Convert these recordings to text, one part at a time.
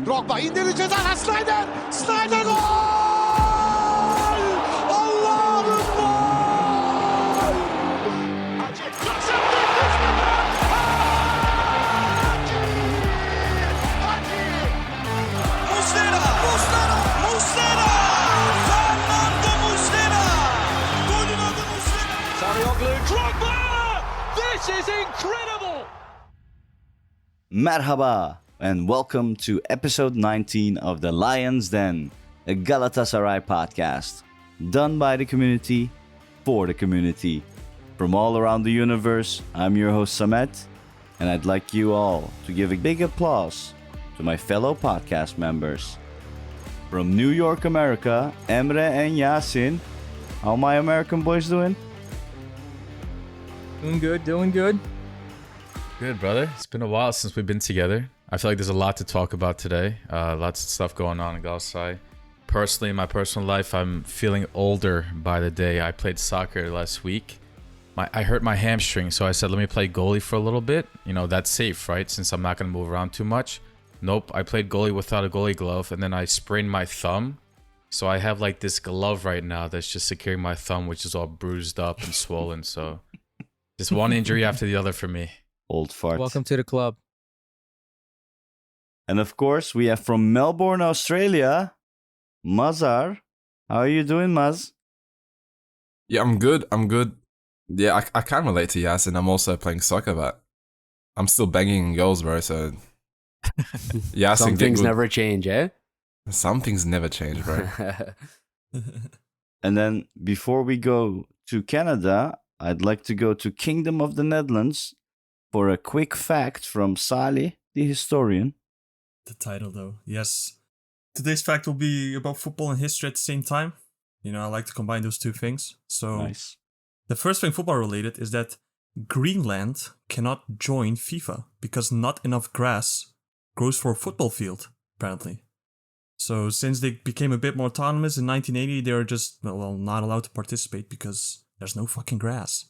Drogba indirdi ceza. Snyder. Snyder gol! Allah'ım gol! Muslera! Fernando Muslera! Golün adı Muslera! Sarıyoglu. Drogba! This is incredible! Merhaba and welcome to episode 19 of the Lion's Den, a Galatasaray podcast, done by the community, for the community. From all around the universe, I'm your host Samet, and I'd like you all to give a big applause to my fellow podcast members. From New York, America, Emre and Yasin. How my American boys doing? Doing good. Good, brother. It's been a while since we've been together. I feel like there's a lot to talk about today. Lots of stuff going on in Galatasaray. Personally, in my personal life, I'm feeling older by the day. I played soccer last week. I hurt my hamstring, so I said, let me play goalie for a little bit. You know, that's safe, right? Since I'm not going to move around too much. Nope, I played goalie without a goalie glove, and then I sprained my thumb. So I have like this glove right now that's just securing my thumb, which is all bruised up and swollen. So just one injury after the other for me. Old farts. Welcome to the club. And of course, we have from Melbourne, Australia, Mazhar. How are you doing, Maz? Yeah, I'm good. Yeah, I can relate to Yasin. I'm also playing soccer, but I'm still banging goals, bro. So Yasin, Some get things good. never change, eh? Some things never change, bro. And then before we go to Canada, I'd like to go to Kingdom of the Netherlands for a quick fact from Salih, the historian. The title, though. Yes. Today's fact will be about football and history at the same time. You know, I like to combine those two things. So, Nice. the first thing football related is that Greenland cannot join FIFA because not enough grass grows for a football field, apparently. So, since they became a bit more autonomous in 1980, they're just, well, not allowed to participate because there's no fucking grass.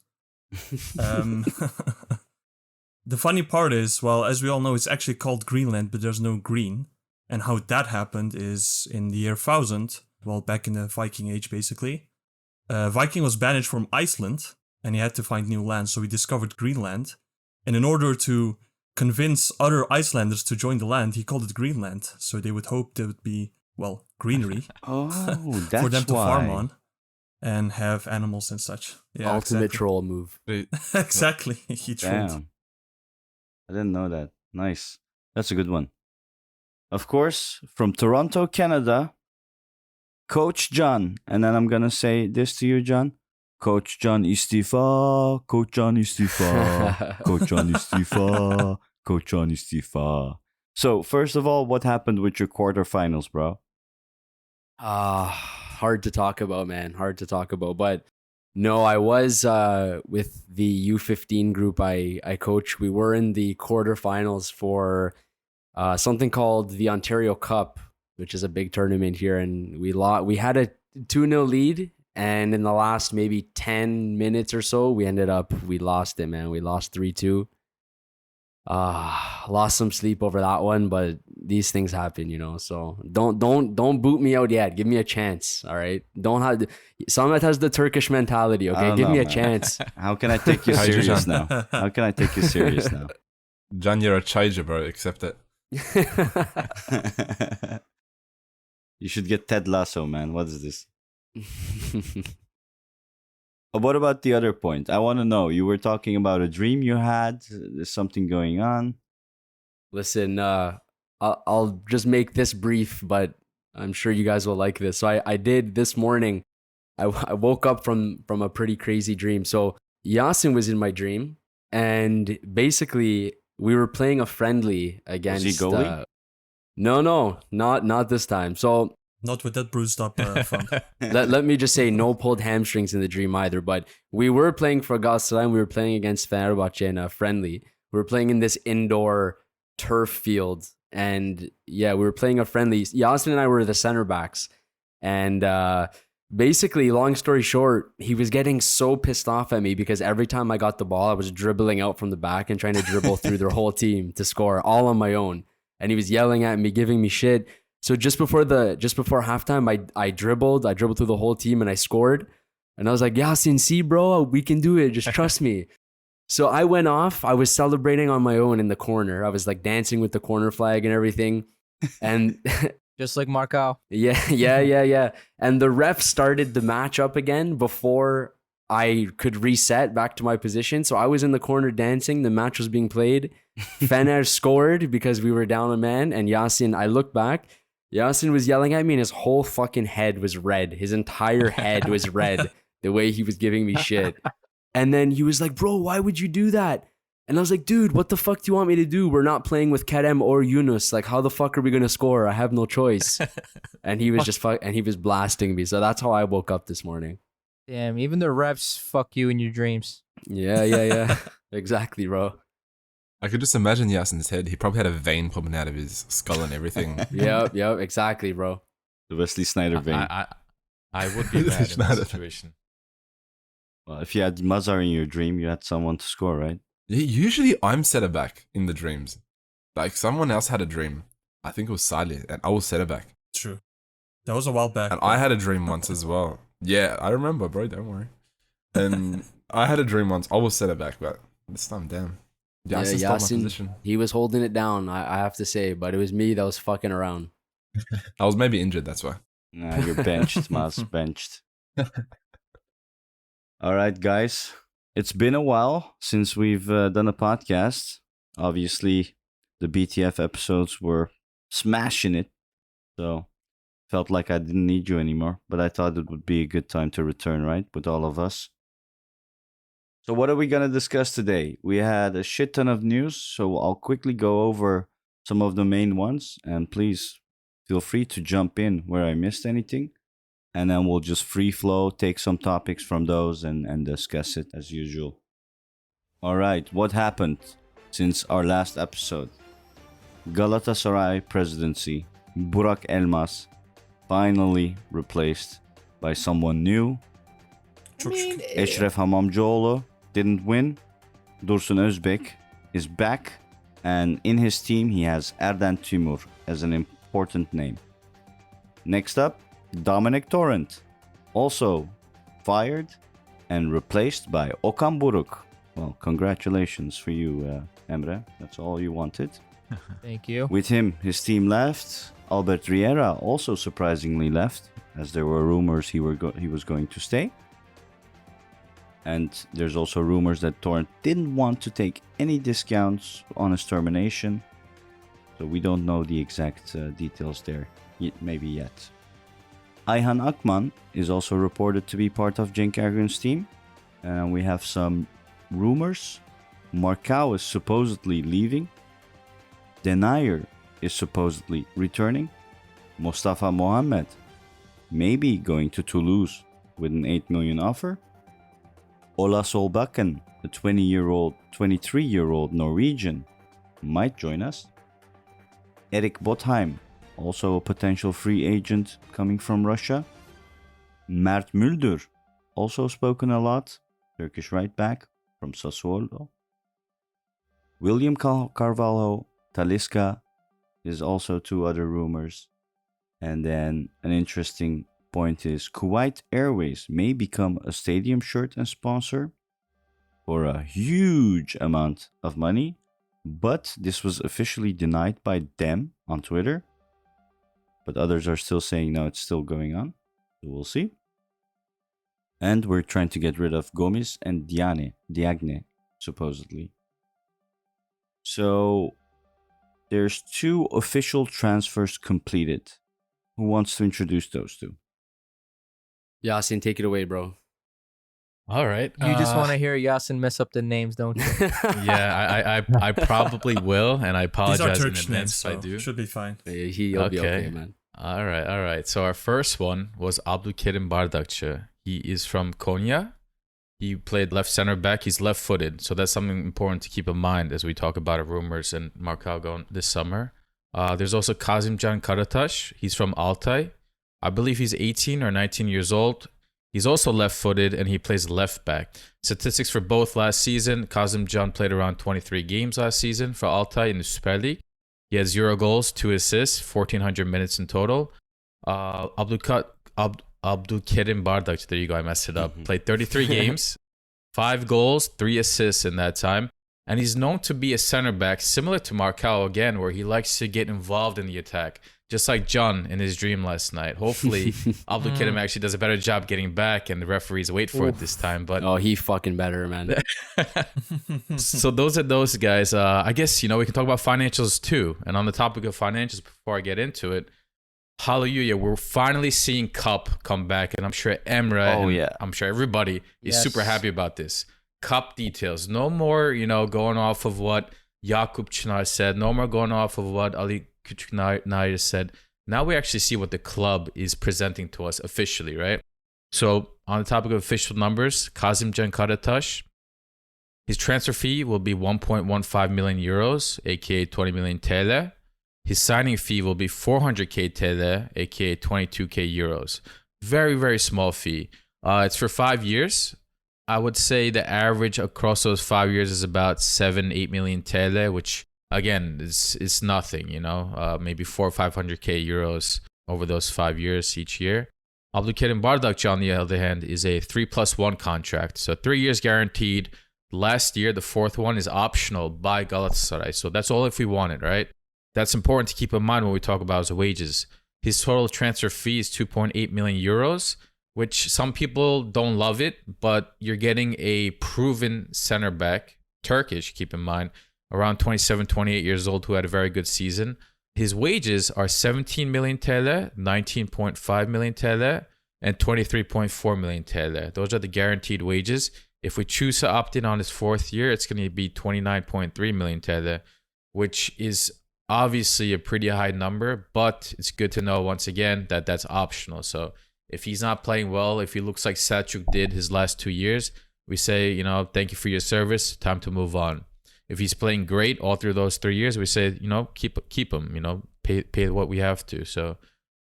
The funny part is, well, as we all know, it's actually called Greenland, but there's no green. And how that happened is in the year 1000, well, back in the Viking Age, basically. Viking was banished from Iceland, and he had to find new land, so he discovered Greenland. And in order to convince other Icelanders to join the land, he called it Greenland, so they would hope there would be, well, greenery Oh, that's for them to why. farm on and have animals and such. Yeah, Ultimate exactly. troll move. Exactly, he trolled. Damn. I didn't know that. Nice. That's a good one. Of course, from Toronto, Canada, Coach John. And then I'm going to say this to you, John. Coach John istifa. Coach John istifa. Coach John istifa. Coach John istifa. So, first of all, what happened with your quarterfinals, bro? Hard to talk about, man. Hard to talk about. But no, I was with the U15 group I coach. We were in the quarterfinals for something called the Ontario Cup, which is a big tournament here. And we had a 2-0 lead. And in the last maybe 10 minutes or so, we lost it, man. We lost 3-2. Lost some sleep over that one, but these things happen, you know. So don't boot me out yet. Give me a chance, all right? Samet has the Turkish mentality, I okay? don't Give know, me a man. chance. How can I take you How'd you serious jump? now? How can I take you serious now? John, you're a chaija, bro. Accept it. You should get Ted Lasso, man. What is this? What about the other point? I want to know. You were talking about a dream you had. There's something going on. Listen, I'll just make this brief, but I'm sure you guys will like this. So I did this morning. I woke up from a pretty crazy dream. So Yasin was in my dream, and basically we were playing a friendly against. Was he goalie? No, not this time. So Not with that bruised up front. let me just say, no pulled hamstrings in the dream either. But we were playing for Galatasaray. We were playing against Fenerbahce in a friendly. We were playing in this indoor turf field. And yeah, we were playing a friendly. Yasin and I were the center backs. And basically, long story short, he was getting so pissed off at me because every time I got the ball, I was dribbling out from the back and trying to dribble through their whole team to score all on my own. and he was yelling at me, giving me shit. So just before halftime, I dribbled through the whole team and I scored. And I was like, Yasin, see, bro, we can do it. Just trust me. So I went off. I was celebrating on my own in the corner. I was like dancing with the corner flag and everything. And Just like Marco. yeah. And the ref started the match up again before I could reset back to my position. So I was in the corner dancing. The match was being played. Fener scored because we were down a man. And Yasin, I looked back. Yasin was yelling at me and his whole fucking head was red. His entire head was red the way he was giving me shit. And then he was like, bro, why would you do that? And I was like, dude, what the fuck do you want me to do? We're not playing with Kerem or Yunus. Like, how the fuck are we going to score? I have no choice. And he was he was blasting me. So that's how I woke up this morning. Damn, even the refs fuck you in your dreams. Yeah. Exactly, bro. I could just imagine Yasin's head. He probably had a vein popping out of his skull and everything. Yep, exactly, bro. The Wesley Sneijder vein. I would be mad in that Sneijder. situation. Well, if you had Mazhar in your dream, you had someone to score, right? Usually I'm center back in the dreams. Like someone else had a dream. I think it was Salih, and I was center back. True. That was a while back. And I had a dream once as well. Yeah, I remember, bro. Don't worry. And I had a dream once. I was center back, but this time, damn. Yasin stole my position. He was holding it down, I have to say, but it was me that was fucking around. I was maybe injured, that's why. Nah, you're benched, Maz, benched. All right, guys. It's been a while since we've done a podcast. Obviously, the BTF episodes were smashing it. So, felt like I didn't need you anymore. But I thought it would be a good time to return, right? With all of us. So what are we going to discuss today? We had a shit ton of news. So I'll quickly go over some of the main ones. And please feel free to jump in where I missed anything. And then we'll just free flow, take some topics from those and discuss it as usual. All right, what happened since our last episode? Galatasaray presidency, Burak Elmas, finally replaced by someone new. Eşref Hamamcıoğlu didn't win. Dursun Özbek is back. And in his team, he has Erden Timur as an important name. Next up, Dominic Torrent, also fired and replaced by Okan Buruk. Well, congratulations for you, Emre. That's all you wanted. Thank you. With him, his team left. Albert Riera also surprisingly left, as there were rumors he was going to stay. And there's also rumors that Torrent didn't want to take any discounts on his termination. So we don't know the exact details there, maybe yet. Ayhan Akman is also reported to be part of Cenk Ergün's team. And we have some rumors. Marcao is supposedly leaving. Denayer is supposedly returning. Mustafa Mohamed maybe going to Toulouse with an 8 million offer. Ola Solbakken, a 23-year-old Norwegian, might join us. Erik Botheim, also a potential free agent coming from Russia. Mert Müldür, also spoken a lot, Turkish right back from Sassuolo. William Carvalho, Talisca is also two other rumors. And then an interesting point is Kuwait Airways may become a stadium shirt and sponsor for a huge amount of money. But this was officially denied by them on Twitter. But others are still saying no, it's still going on. So we'll see. And we're trying to get rid of Gomis and Diagne, supposedly. So there's 2 official transfers completed. Who wants to introduce those 2? Yasin, take it away, bro. All right. You just want to hear Yasin mess up the names, don't you? Yeah, I probably will, and I These are apologize in Turkish names, advance if I so do. should be fine. He'll be okay, man. All right. So our first one was Abdülkerim Bardakçı. He is from Konya. He played left center back. He's left-footed, so that's something important to keep in mind as we talk about rumors and Marcao going this summer. There's also Kazimcan Karataş. He's from Altay. I believe he's 18 or 19 years old. He's also left-footed, and he plays left back. Statistics for both last season. Kazimcan played around 23 games last season for Altay in the Super League. He has 0 goals, 2 assists, 1,400 minutes in total. Abdulkerim Bardak, there you go, I messed it up. Played 33 games, 5 goals, 3 assists in that time. And he's known to be a center back, similar to Marcao again, where he likes to get involved in the attack. Just like John in his dream last night. Hopefully, Abdulkerim actually does a better job getting back and the referees wait for it this time. But Oh, he fucking better, man. so those are those guys. I guess, we can talk about financials too. And on the topic of financials, before I get into it, hallelujah, we're finally seeing Cup come back. And I'm sure Emre, I'm sure everybody is super happy about this. Cup details. No more, going off of what Jakub Çınar said. No more going off of what Ali Küçüknair said. Now we actually see what the club is presenting to us officially, right? So on the topic of official numbers, Kazımcan Karataş, his transfer fee will be 1.15 million euros, aka 20 million TL. His signing fee will be 400k TL, aka 22k euros. Very, very small fee. It's for 5 years. I would say the average across those 5 years is about 7-8 million TL, which again is nothing, maybe 400 or 500k euros over those 5 years each year. Abdulkerim Bardakçı, on the other hand, is a 3+1 contract, so 3 years guaranteed. Last year, the 4th one is optional by Galatasaray, so that's all if we want it, right? That's important to keep in mind when we talk about his wages. His total transfer fee is 2.8 million euros, which some people don't love it, but you're getting a proven center back, Turkish, keep in mind, around 27, 28 years old, who had a very good season. His wages are 17 million TL, 19.5 million TL, and 23.4 million TL. Those are the guaranteed wages. If we choose to opt in on his 4th year, it's going to be 29.3 million TL, which is obviously a pretty high number, but it's good to know once again that that's optional. So if he's not playing well, if he looks like Selçuk did his last 2 years, we say, thank you for your service, time to move on. If he's playing great all through those 3 years, we say, keep him, pay what we have to. So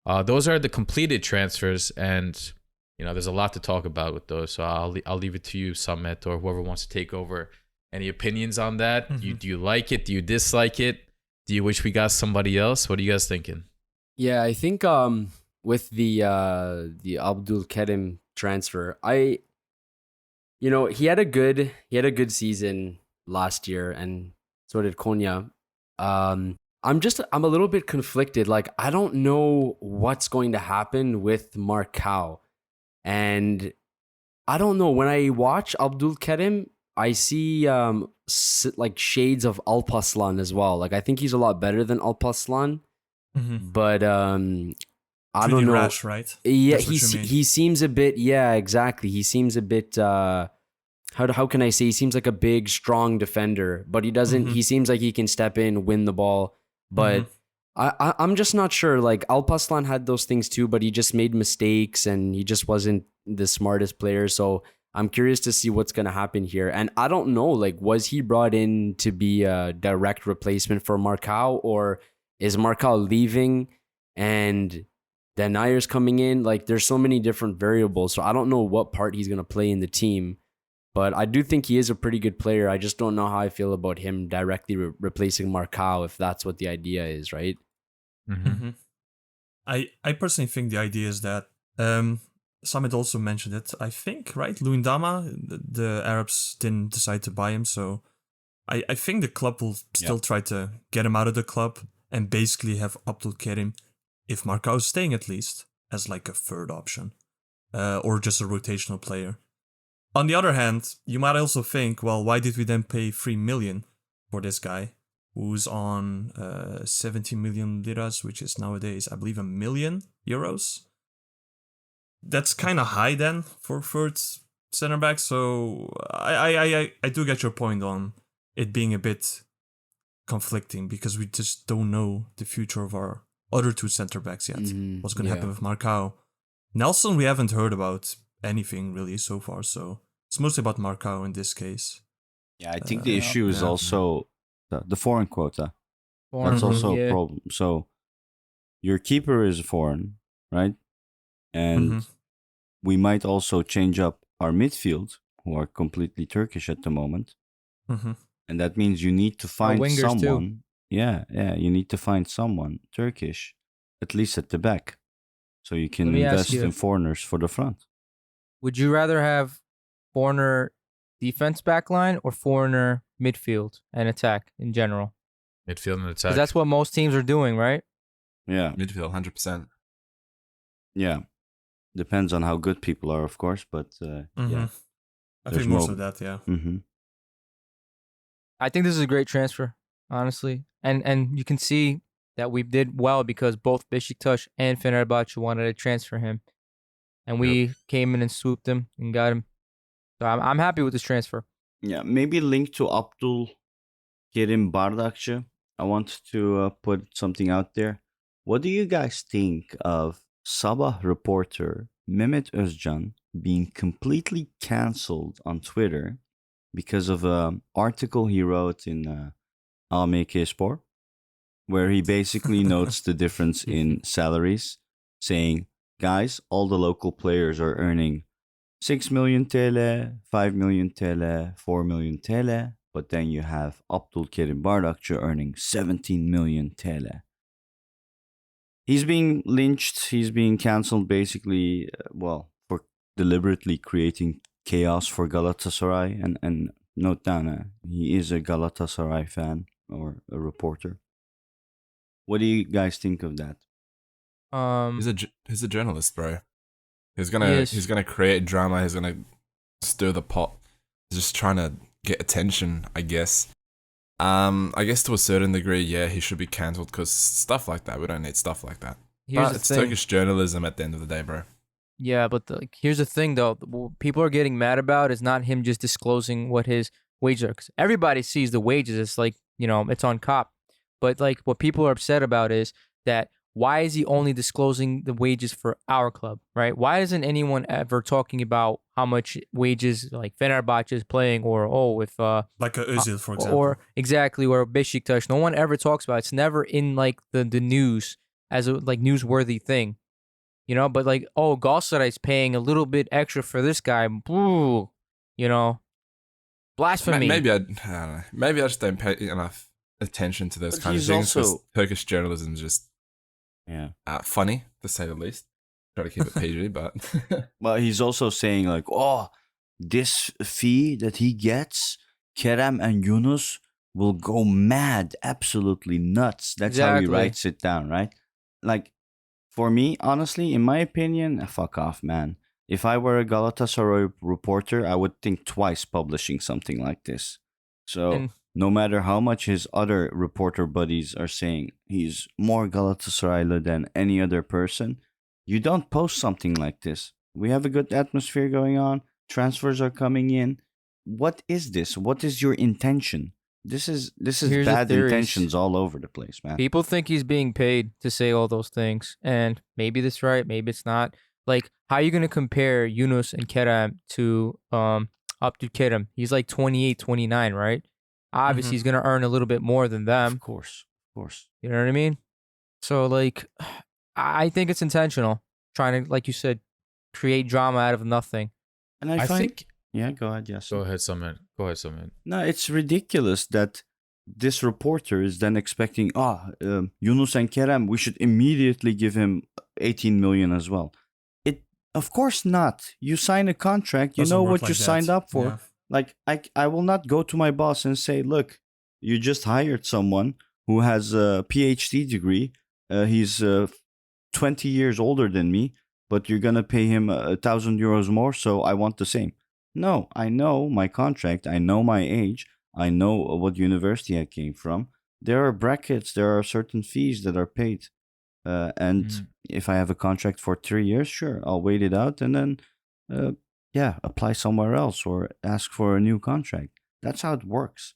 those are the completed transfers, and there's a lot to talk about with those. So I'll leave it to you, Samet, or whoever wants to take over. Any opinions on that? Mm-hmm. Do you like it? Do you dislike it? Do you wish we got somebody else? What are you guys thinking? Yeah, I think with the Abdulkerim transfer, he had a good season last year, and so did Konya. I'm a little bit conflicted. Like, I don't know what's going to happen with Marcao, and I don't know. When I watch Abdulkerim, I see like shades of Alpaslan as well. Like, I think he's a lot better than Alpaslan, but I don't know. Rash, right? Yeah, he seems a bit. Yeah, exactly. He seems a bit. How can I say? He seems like a big, strong defender, but he doesn't. He seems like he can step in, win the ball, but I'm just not sure. Like, Alpaslan had those things too, but he just made mistakes and he just wasn't the smartest player. So I'm curious to see what's gonna happen here. And I don't know. Like, was he brought in to be a direct replacement for Marcao, or is Marcao leaving and then Nair's coming in? Like, there's so many different variables, so I don't know what part he's gonna play in the team. But I do think he is a pretty good player. I just don't know how I feel about him directly replacing Marcao, if that's what the idea is, right? I personally think the idea is that Samet also mentioned it. I think, right? Luyendama, the Arabs didn't decide to buy him, so I think the club will still try to get him out of the club and basically have Abdulkerim, if Marcao is staying at least, as like a third option, or just a rotational player. On the other hand, you might also think, well, why did we then pay 3 million for this guy who's on 17 million liras, which is nowadays, I believe, €1 million? That's kind of high then for third center back. So I do get your point on it being a bit conflicting, because we just don't know the future of our other 2 center backs yet. What's going to happen with Marcao? Nelson, we haven't heard about anything really so far, so it's mostly about Marcao in this case. Yeah, I think the issue is also the foreign quota. That's also a problem. So your keeper is foreign, right? And we might also change up our midfield, who are completely Turkish at the moment. And that means you need to find someone Yeah, you need to find someone Turkish, at least at the back, so you can Let me ask invest you. in foreigners for the front. Would you rather have foreigner defense backline or foreigner midfield and attack in general? Midfield and Because attack. that's what most teams are doing, right? Yeah, Midfield, 100%. yeah. Depends on how good people are, of course, but Mhm. yeah. I There's think most more- of that, yeah. Mm-hmm. I think this is a great transfer, honestly. And you can see that we did well because both Beşiktaş and Fenerbahçe wanted to transfer him. And we came in and swooped him and got him. So I'm happy with this transfer. Yeah, maybe link to Abdul Kerim Bardakçı. I want to put something out there. What do you guys think of Sabah reporter Mehmet Özcan being completely cancelled on Twitter because of an article he wrote in AMK Spor, where he basically notes the difference in salaries, saying, guys, all the local players are earning 6 million TL, 5 million TL, 4 million TL, but then you have Abdul Kerim Bardakçı earning 17 million TL. He's being lynched, he's being cancelled basically, for deliberately creating chaos for Galatasaray. And note down, he is a Galatasaray fan or a reporter. What do you guys think of that? He's a journalist, bro. He's Yes. gonna create drama. He's gonna stir the pot. He's just trying to get attention, I guess. I guess to a certain degree, yeah, he should be cancelled because stuff like that. We don't need stuff like that. Here's But the it's thing. Turkish journalism at the end of the day, bro. Yeah, but here's the thing, though. What people are getting mad about is not him just disclosing what his wages are. 'Cause everybody sees the wages. It's like, it's on cop. But like what people are upset about is that why is he only disclosing the wages for our club, right? Why isn't anyone ever talking about how much wages like Fenerbahce is playing or if Like a Özil, for example. or exactly or Beşiktaş? No one ever talks about it. It's never in like the news as a like newsworthy thing. But like, Galatasaray's paying a little bit extra for this guy. Boo, blasphemy. Maybe I don't know. Maybe I just don't pay enough attention to those But kind of he's things because also- Turkish journalism is just Yeah. funny, to say the least. Try to keep it PG, but But he's also saying like, this fee that he gets, Kerem and Yunus will go mad, absolutely nuts. That's how he Exactly. writes it down, right? Like, for me, honestly, in my opinion, fuck off, man. If I were a Galatasaray reporter, I would think twice publishing something like this. So, And- no matter how much his other reporter buddies are saying he's more Galatasaray than any other person, you don't post something like this. We have a good atmosphere going on. Transfers are coming in. What is this? What is your intention? This is Here's the bad theories. intentions all over the place, man. People think he's being paid to say all those things, and maybe that's right, maybe it's not. Like, how are you gonna compare Yunus and Kerem to Abdul Kerim? He's like 28, 29, right? Obviously, he's gonna earn a little bit more than them. Of course. You know what I mean? So, like, I think it's intentional, trying to, like you said, create drama out of nothing. And I find, think. yeah, go ahead, yes. Go ahead, Samet. No, it's ridiculous that this reporter is then expecting, Yunus and Kerem, we should immediately give him 18 million as well. Of course not. You sign a contract, you Doesn't know work what like you that. signed up for. Yeah. Like, I will not go to my boss and say, look, you just hired someone who has a PhD degree. He's 20 years older than me, but you're going to pay him 1,000 euros more, so I want the same. No, I know my contract. I know my age. I know what university I came from. There are brackets. There are certain fees that are paid. And if I have a contract for 3 years, sure, I'll wait it out and then, apply somewhere else or ask for a new contract. That's how it works.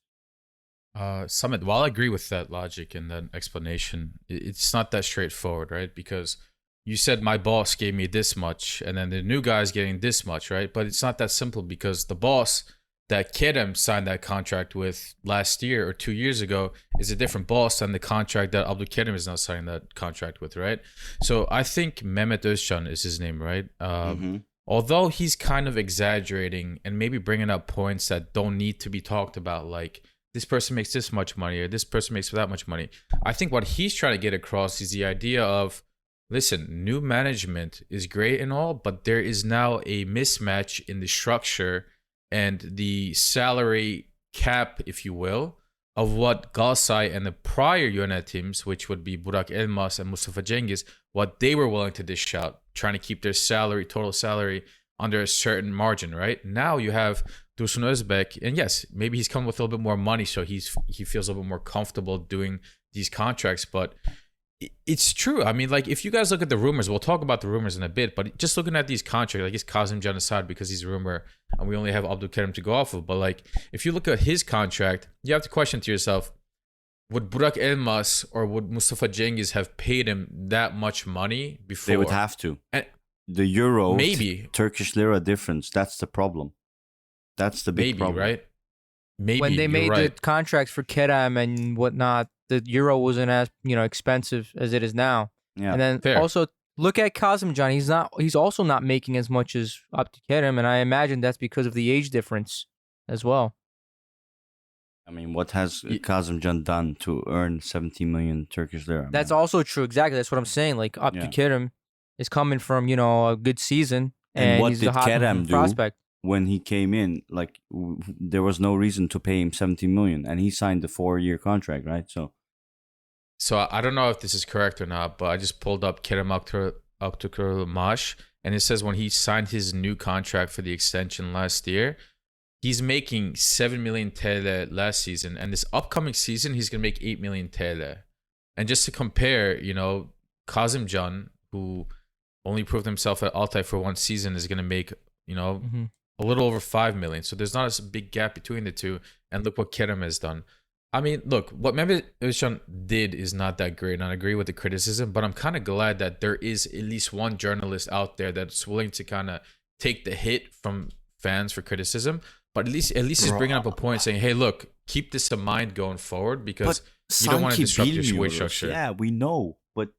Samet, while I agree with that logic and that explanation, it's not that straightforward, right? Because you said my boss gave me this much, and then the new guy's getting this much, right? But it's not that simple because the boss that Kerem signed that contract with last year or 2 years ago is a different boss than the contract that Abdul Kerim is now signing that contract with, right? So I think Mehmet Özcan is his name, right? Although he's kind of exaggerating and maybe bringing up points that don't need to be talked about, like this person makes this much money or this person makes that much money. I think what he's trying to get across is the idea of, listen, new management is great and all, but there is now a mismatch in the structure and the salary cap, if you will, of what Galatasaray and the prior United teams, which would be Burak Elmas and Mustafa Cengiz, what they were willing to dish out, trying to keep their salary, total salary, under a certain margin, right? Now you have Dursun Özbek, and yes, maybe he's come with a little bit more money, so he feels a little bit more comfortable doing these contracts, but it's true. I mean, like, if you guys look at the rumors, we'll talk about the rumors in a bit, but just looking at these contracts, like, it's Kazım aside because he's a rumor and we only have Abdülkerim to go off of. But, like, if you look at his contract, you have to question to yourself, would Burak Elmas or would Mustafa Cengiz have paid him that much money before? They would have to. And the euro, maybe. Turkish lira difference, that's the problem. That's the big problem. Right? Maybe. When they made right. the contracts for Kerem and whatnot, the euro wasn't as expensive as it is now. Yeah. And then Fair. also look at Kazımcan. He's also not making as much as Abdülkerim, and I imagine that's because of the age difference as well. I mean, what has Kazımcan done to earn 17 million Turkish lira? That's man? also true. Exactly. That's what I'm saying. Like Abdülkerim is coming from a good season, and what he's did a hot Kerem do prospect. when he came in? Like, there was no reason to pay him 17 million, and he signed the 4-year contract, right? So I don't know if this is correct or not, but I just pulled up Kerem Aktürkoğlu, and it says when he signed his new contract for the extension last year, he's making 7 million TL last season, and this upcoming season he's gonna make 8 million TL. And just to compare, Kazımcan, who only proved himself at Altay for one season, is gonna make a little over 5 million. So there's not a big gap between the two. And look what Kerem has done. I mean, look, what Mehmet Özcan did is not that great, and I agree with the criticism, but I'm kind of glad that there is at least one journalist out there that's willing to kind of take the hit from fans for criticism, but at least he's bringing up a point saying, hey, look, keep this in mind going forward because you don't want to disrupt your wage structure. Yeah, we know, but...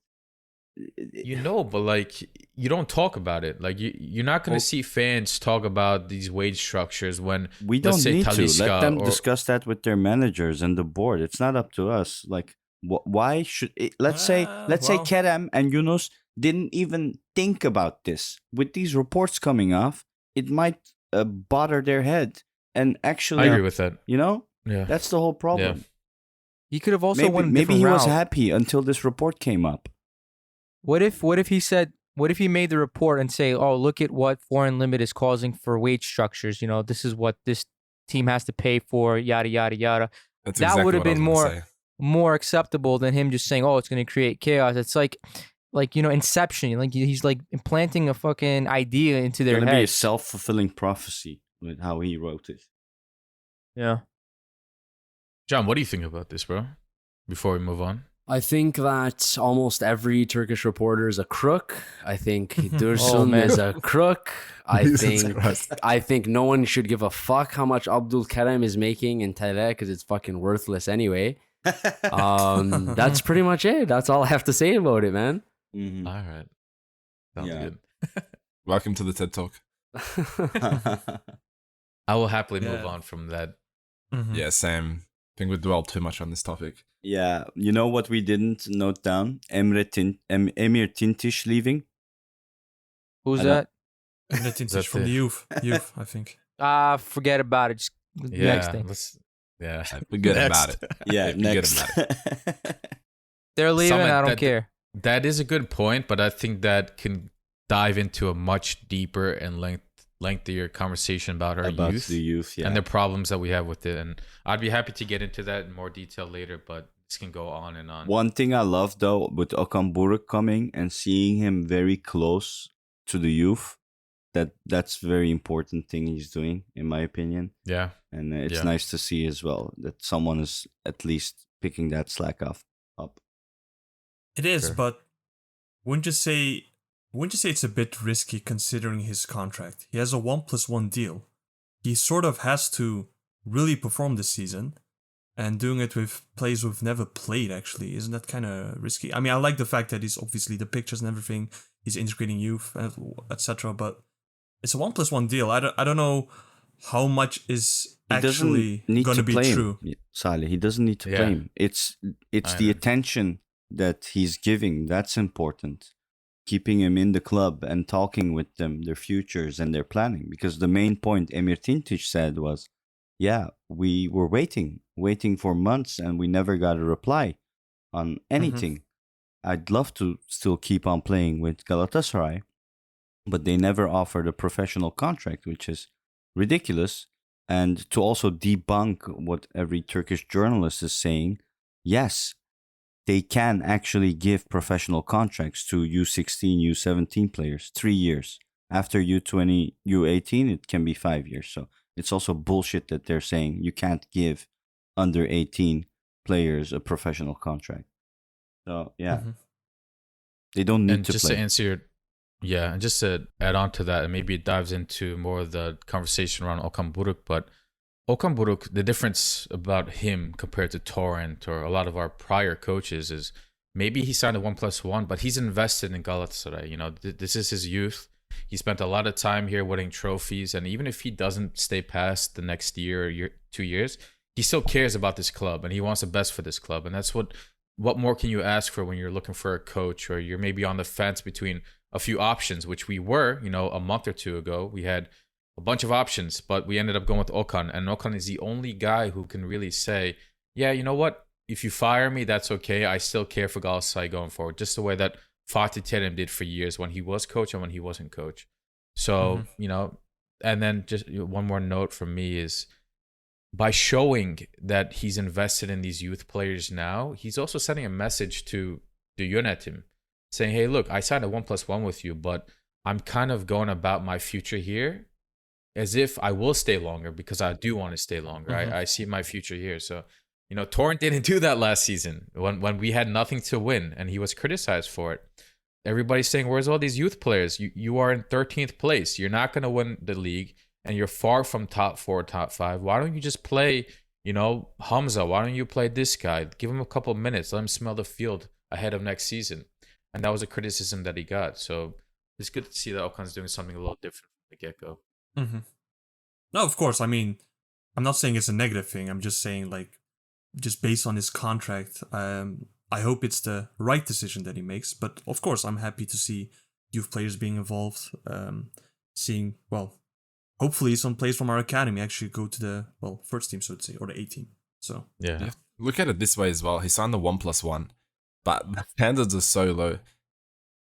but like, you don't talk about it. Like, you're not going to see fans talk about these wage structures when we don't need to. Let them or, discuss that with their managers and the board. It's not up to us. Like, why should it, let's say Kerem and Yunus didn't even think about this. With these reports coming off, it might bother their head. And actually, I agree with that. Yeah, that's the whole problem. Yeah. He could have also went a maybe he different was route. happy until this report came up. What if he made the report and say, oh, look at what foreign limit is causing for wage structures. This is what this team has to pay for, yada, yada, yada. That's that exactly would have what I been was gonna say. more acceptable than him just saying, oh, it's going to create chaos. It's like Inception. Like, he's like implanting a fucking idea into their It's gonna be a head. self-fulfilling prophecy with how he wrote it. Yeah. John, what do you think about this, bro? Before we move on. I think that almost every Turkish reporter is a crook. I think Dursun is a crook. I think no one should give a fuck how much Abdülkerim is making in TL because it's fucking worthless anyway. That's pretty much it. That's all I have to say about it, man. Mm-hmm. All right. Sounds good. Welcome to the TED Talk. I will happily move Yeah. on from that. Mhm. Yeah, same. I think we dwelled too much on this topic. Yeah, you know what we didn't note down? Emir Tintish leaving. Who's I that? And that is That's from it. the youth, I think. Forget about it. Just next thing. Yeah. Forget Next. about it. Yeah, Forget next. about They're leaving. Samet, I don't care. That is a good point, but I think that can dive into a much deeper and lengthier conversation about our About youth, the youth, yeah. and the problems that we have with it. And I'd be happy to get into that in more detail later, but this can go on and on. One thing I love though with Okan Buruk coming and seeing him very close to the youth, that's very important thing he's doing in my opinion, Yeah. and it's Yeah. nice to see as well that someone is at least picking that slack up. It is, Sure. but wouldn't you say it's a bit risky considering his contract? He has a 1+1 deal. He sort of has to really perform this season, and doing it with players who've never played, actually, isn't that kind of risky? I mean, I like the fact that he's obviously the pictures and everything, he's integrating youth, etc. But it's a 1+1 deal. I don't know how much is He actually doesn't need going to to be play true. him, Salih. He doesn't need to Yeah. play him. It's I the know. attention that he's giving that's important. Keeping him in the club and talking with them, their futures and their planning. Because the main point Emir Tintic said was, yeah, we were waiting for months, and we never got a reply on anything. I'd love to still keep on playing with Galatasaray, but they never offered a professional contract, which is ridiculous. And to also debunk what every Turkish journalist is saying, yes, they can actually give professional contracts to U16, U17 players, 3 years. After U20, U18, it can be 5 years. So it's also bullshit that they're saying you can't give under 18 players a professional contract. So, yeah, they don't need And to just play. to answer your, yeah, and just to add on to that, and maybe it dives into more of the conversation around Okan Buruk, but Okan Buruk, the difference about him compared to Torrent or a lot of our prior coaches is maybe he signed a 1+1, but he's invested in Galatasaray. You know, this is his youth. He spent a lot of time here winning trophies, and even if he doesn't stay past the next year or 2 years, he still cares about this club and he wants the best for this club. And that's what more can you ask for when you're looking for a coach, or you're maybe on the fence between a few options, which we were, you know, a month or two ago. We had a bunch of options, but we ended up going with Okan, and Okan is the only guy who can really say, yeah, you know what? If you fire me, that's okay. I still care for Galatasaray going forward, just the way that Fatih Terim did for years when he was coach and when he wasn't coach. So, you know, and then just one more note from me is, by showing that he's invested in these youth players now, he's also sending a message to the Yönetim saying, hey, look, I signed a 1+1 with you, but I'm kind of going about my future here as if I will stay longer because I do want to stay longer. I see my future here. So, you know, Torrent didn't do that last season when we had nothing to win and he was criticized for it. Everybody's saying, where's all these youth players? You are in 13th place. You're not going to win the league and you're far from top 4, top 5. Why don't you just play, you know, Hamza? Why don't you play this guy? Give him a couple of minutes. Let him smell the field ahead of next season. And that was a criticism that he got. So it's good to see that Okan's doing something a little different from the get-go. No, of course. I mean, I'm not saying it's a negative thing. I'm just saying, like, just based on his contract, I hope it's the right decision that he makes. But of course, I'm happy to see youth players being involved. Seeing, well, hopefully some players from our academy actually go to the, well, first team, so to say, or the A team. So Yeah. Look at it this way as well. He signed the 1+1, but the standards are so low.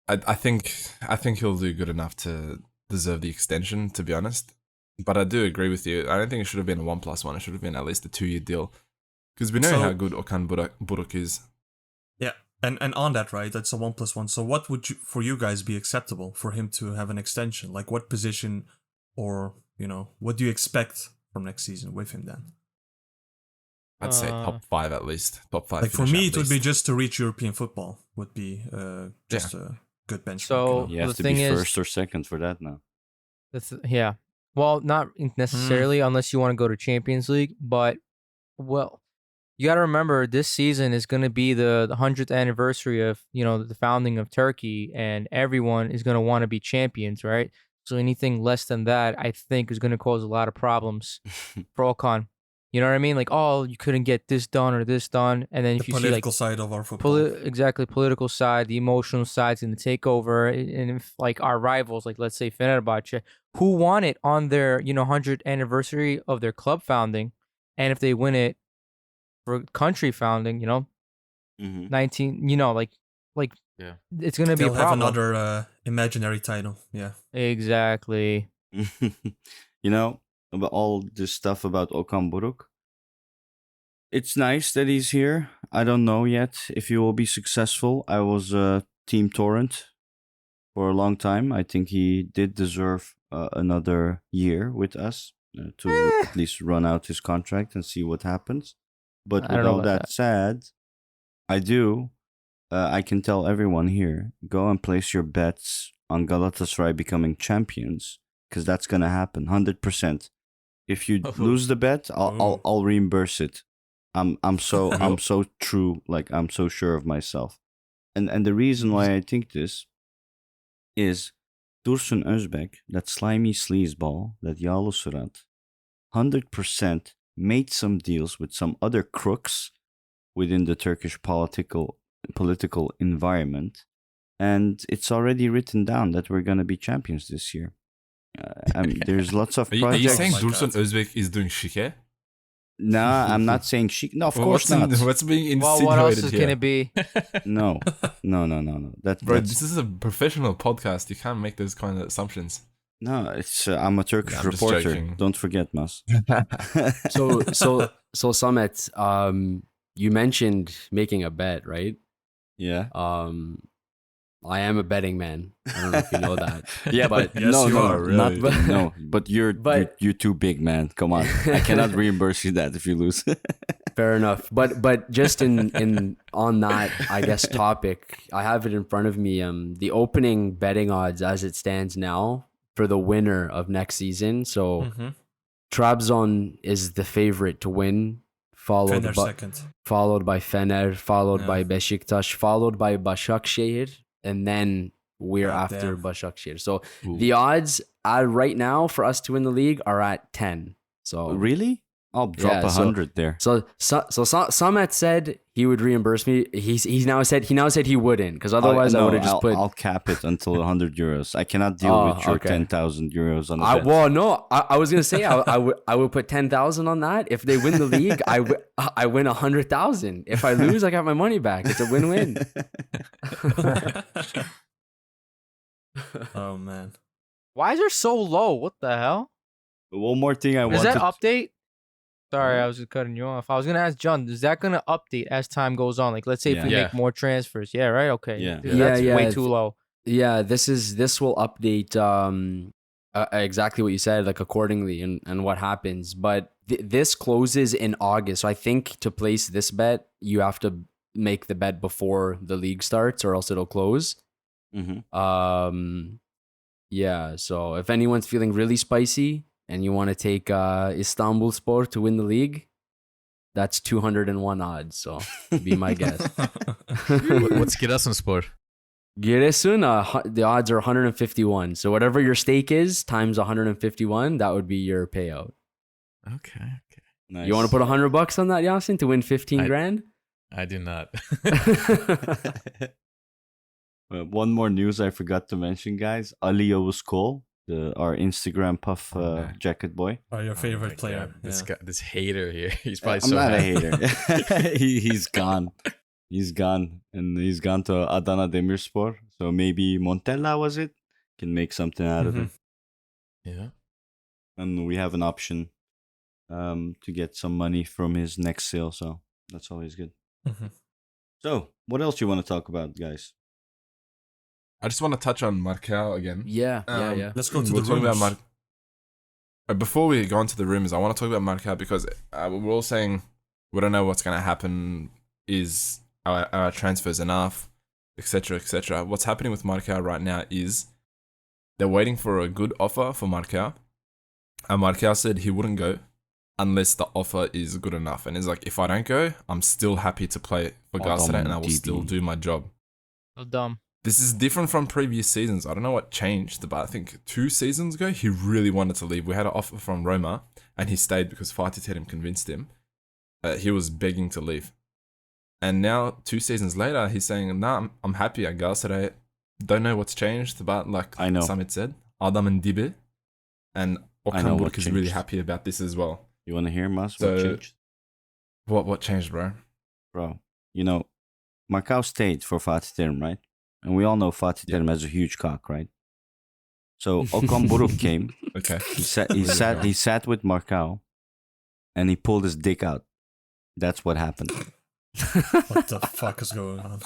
I think he'll do good enough to deserve the extension, to be honest. But I do agree with you. I don't think it should have been a 1+1. It should have been at least a 2-year deal, because we know how good Okan Buruk is. yeah, and on that, right, that's a 1+1. So what would for you guys be acceptable for him to have an extension? Like, what position, or, you know, what do you expect from next season with him then? I'd say top 5 at least. Top 5. Like, for me, it would be just to reach European football would be just a good benchmark. So You have the to thing be is, first or second for that now. yeah. Well, not necessarily unless you want to go to Champions League, but, well, you got to remember this season is going to be the 100th anniversary of, you know, the founding of Turkey, and everyone is going to want to be champions, right? So anything less than that, I think, is going to cause a lot of problems for Okan. You know what I mean? Like, oh, you couldn't get this done or this done, and then the if you see, like, political side of our football. exactly, political side, the emotional side's going to take over. And if, like, our rivals, like, let's say Fenerbahce, who won it on their, you know, 100th anniversary of their club founding, and if they win it for country founding, you know, 19, you know, like Yeah. it's going to be a They'll have problem. another imaginary title. Yeah. Exactly. You know, about all this stuff about Okan Buruk. It's nice that he's here. I don't know yet if he will be successful. I was Team Torrent for a long time. I think he did deserve another year with us to at least run out his contract and see what happens. But I with don't know all about that said, I can tell everyone here, go and place your bets on Galatasaray becoming champions, because that's gonna happen 100%. If you lose the bet, I'll reimburse it. I'm so true, like I'm so sure of myself. And the reason why I think this is Dursun Özbek, that slimy sleazeball, that yağlı surat, 100% made some deals with some other crooks within the Turkish political environment, and it's already written down that we're going to be champions this year. I mean, there's lots of Are you projects. saying Oh my Dursun God. Özbek is doing shike? Nah, I'm not saying she. No, of course what's not. What's being Well, insinuated what else is here? can it be? No. Bro, That's this is a professional podcast. You can't make those kind of assumptions. no. It's I'm a Turkish Yeah, I'm just reporter. joking. Don't forget, Mas. So Samet, you mentioned making a bet, right? Yeah. I am a betting man. I don't know if you know that. Yeah, but Yes, no, you no, are, not really. no. But you're you're too big, man. Come on, I cannot reimburse you that if you lose. fair enough. But just in on that, I guess topic, I have it in front of me. The opening betting odds as it stands now for the winner of next season. So Mhm. Trabzon is the favorite to win, followed Fener by second. Fener, followed Yeah. by Beşiktaş, followed by Başakşehir, and then we're God after damn. Başakşehir. So the odds right now for us to win the league are at 10. So Really? I'll drop Yeah, so- 100 there. so Samet said he would reimburse me. He now said he wouldn't, because otherwise I No, would have just I'll, put. I'll cap it until 100 euros. I cannot deal with your okay. 10,000 euros on a bet. Well, no, I was gonna say I would put 10,000 on that. If they win the league, I win 100,000. If I lose, I got my money back. It's a win-win. Oh man. Why is it so low? What the hell? One more thing I Is wanted. that update? Sorry, I was just cutting you off. I was gonna ask John, is that gonna update as time goes on? Like, let's say if we Yeah. make more transfers. Yeah, right? Okay. Yeah. That's Yeah, way yeah. too low. Yeah, this will update exactly what you said, like accordingly and what happens. But this closes in August. So I think to place this bet, you have to make the bet before the league starts, or else it'll close. Mhm. Yeah. So if anyone's feeling really spicy and you want to take Istanbul Spor to win the league, that's 201 odds. So be my guest. What's Giresunspor? Giresun, the odds are 151. So whatever your stake is times 151, that would be your payout. Okay. Nice. You want to put $100 on that, Yasin, to win 15 grand? I do not. One more news I forgot to mention, guys. Ali Yavuz-Kol, our Instagram puff man. jacket boy. Or your Oh favorite my player. God, This Yeah. guy, this hater here. He's probably I'm so not happy. a hater. He's gone. He's gone. And he's gone to Adana Demirspor. So maybe Montella, was it? Can make something out of it. Yeah. And we have an option to get some money from his next sale. So that's always good. Mhm. So what else you want to talk about, guys? I just want to touch on Marcao again. Yeah. Let's go to We're the talking rumors. about before we go on to the rumors, I want to talk about Marcao because we're all saying we don't know what's going to happen. Is our transfers enough, etc., etc. What's happening with Marcao right now is they're waiting for a good offer for Marcao, and Marcao said he wouldn't go unless the offer is good enough. And he's like, if I don't go, I'm still happy to play for Galatasaray, and I will still do my job. So dumb. This is different from previous seasons. I don't know what changed, but I think 2 seasons ago, he really wanted to leave. We had an offer from Roma, and he stayed because Fatih Terim convinced him. He was begging to leave. And now, 2 seasons later, he's saying, nah, I'm happy at Galatasaray. Don't know what's changed, but like I know. Samet said, Adam and Dibi. And I know Okan what Buruk is really changed. happy about this as well. You want to hear, Mas? So- What changed? What changed, bro? Bro, you know, Marcao stayed for Fatih Terim, right? And we all know Fatih Terim has a huge cock, right? So Okan Buruk came. Okay. He sat with Marcao, and he pulled his dick out. That's what happened. What the fuck is going on?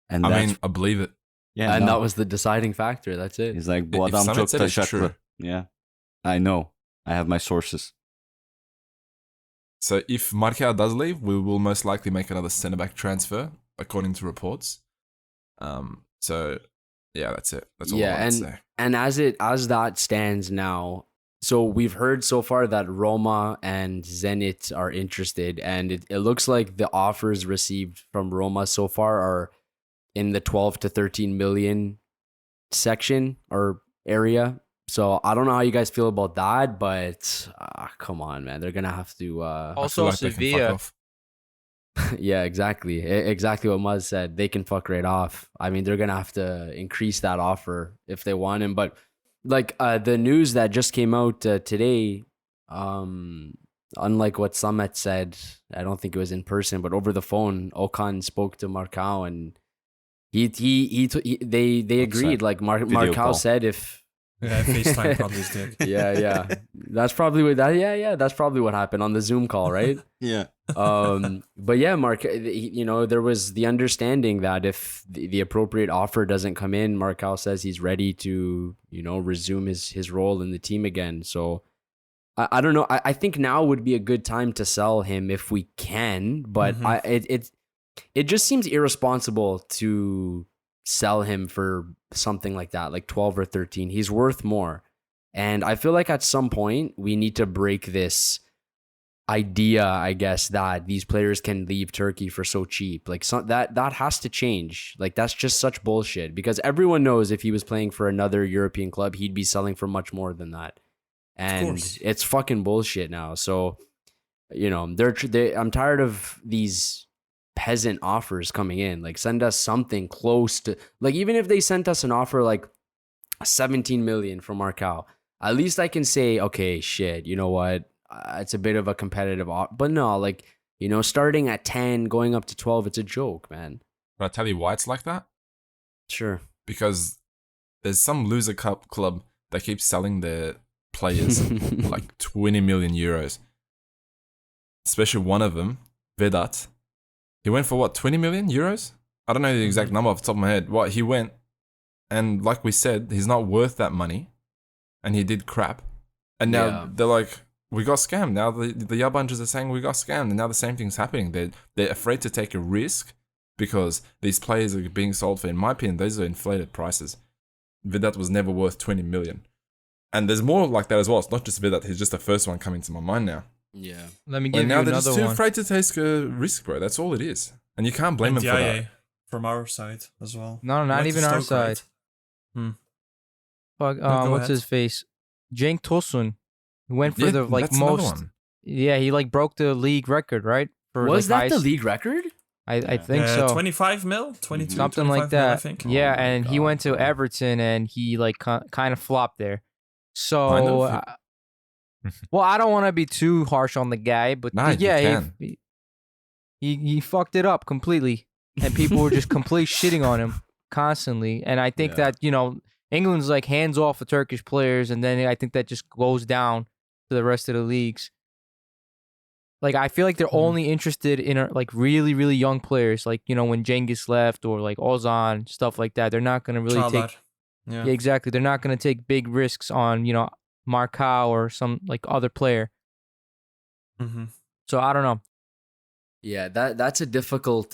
And I that's, mean, I believe it. yeah, And no. that was the deciding factor. That's it. He's like, If bu adam Samet çok said it's taşaklı. true. Yeah, I know. I have my sources. So if Marcao does leave, we will most likely make another centre-back transfer, according to reports. So yeah, that's it. That's all I want to say. And as that stands now, so we've heard so far that Roma and Zenit are interested, and it looks like the offers received from Roma so far are in the 12 to 13 million section or area. So I don't know how you guys feel about that, but come on, man. They're gonna have to. I feel Also, like they can fuck Sevilla. off. Yeah, exactly. Exactly what Muzz said. They can fuck right off. I mean, they're gonna have to increase that offer if they want him. But like the news that just came out today, unlike what Samet said, I don't think it was in person, but over the phone, Okan spoke to Marcao and they agreed. Like Marcao call. said, if Yeah, FaceTime probably his dick. yeah, that's probably what that's probably what happened on the Zoom call, right? Yeah. But yeah, Mark, there was the understanding that if the appropriate offer doesn't come in, Marcao says he's ready to, resume his role in the team again. So I don't know. I think now would be a good time to sell him if we can, but it just seems irresponsible to sell him for something like that, like 12 or 13. He's worth more. And I feel like at some point we need to break this idea, I guess, that these players can leave Turkey for so cheap. Like that has to change. Like that's just such bullshit, because everyone knows if he was playing for another European club, he'd be selling for much more than that. And it's fucking bullshit now. So, I'm tired of these peasant offers coming in. Like, send us something close to, like, even if they sent us an offer like 17 million from Marcao, at least I can say, okay, shit, you know what? It's a bit of a competitive offer. But no, like, starting at 10, going up to 12, it's a joke, man. But I tell you why it's like that. Sure. Because there's some loser cup club that keeps selling their players like 20 million euros. Especially one of them, Vedat. He went for what, 20 million euros? I don't know the exact number off the top of my head. What he went, and like we said, he's not worth that money, and he did crap. And now they're like, we got scammed. Now the Yabanjas are saying we got scammed, and now the same thing's happening. They're afraid to take a risk because these players are being sold for, in my opinion, those are inflated prices. Vedat was never worth 20 million. And there's more like that as well. It's not just Vedat. He's just the first one coming to my mind now. Yeah. Let me give you now they're another just too one. afraid to take a risk, bro. That's all it is. And you can't blame And him for that. from our side as well. No, not Went even to our Stoke, right? side. Fuck, go what's ahead. his face? Cenk Tosun. He went for Yeah, the like that's another most. one. Yeah, he like broke the league record, right? For Was like that the highest- league record? I think so. 25 mil? 22, Something 25 like mil, I that. think. Yeah, Oh my and he God, went to bro. Everton and he like kind of flopped there. So, Kind of? well, I don't want to be too harsh on the guy, but Nah, you yeah, can. he fucked it up completely, and people were just completely shitting on him constantly. And I think that England's like hands off the Turkish players, and then I think that just goes down to the rest of the leagues. Like, I feel like they're only interested in like really, really young players, like, when Cengiz left or like Ozan, stuff like that. They're not going to really Çağlar. take, Yeah. yeah, exactly. They're not going to take big risks on, Marcao or some like other player. Mm-hmm. So I don't know. Yeah, that's a difficult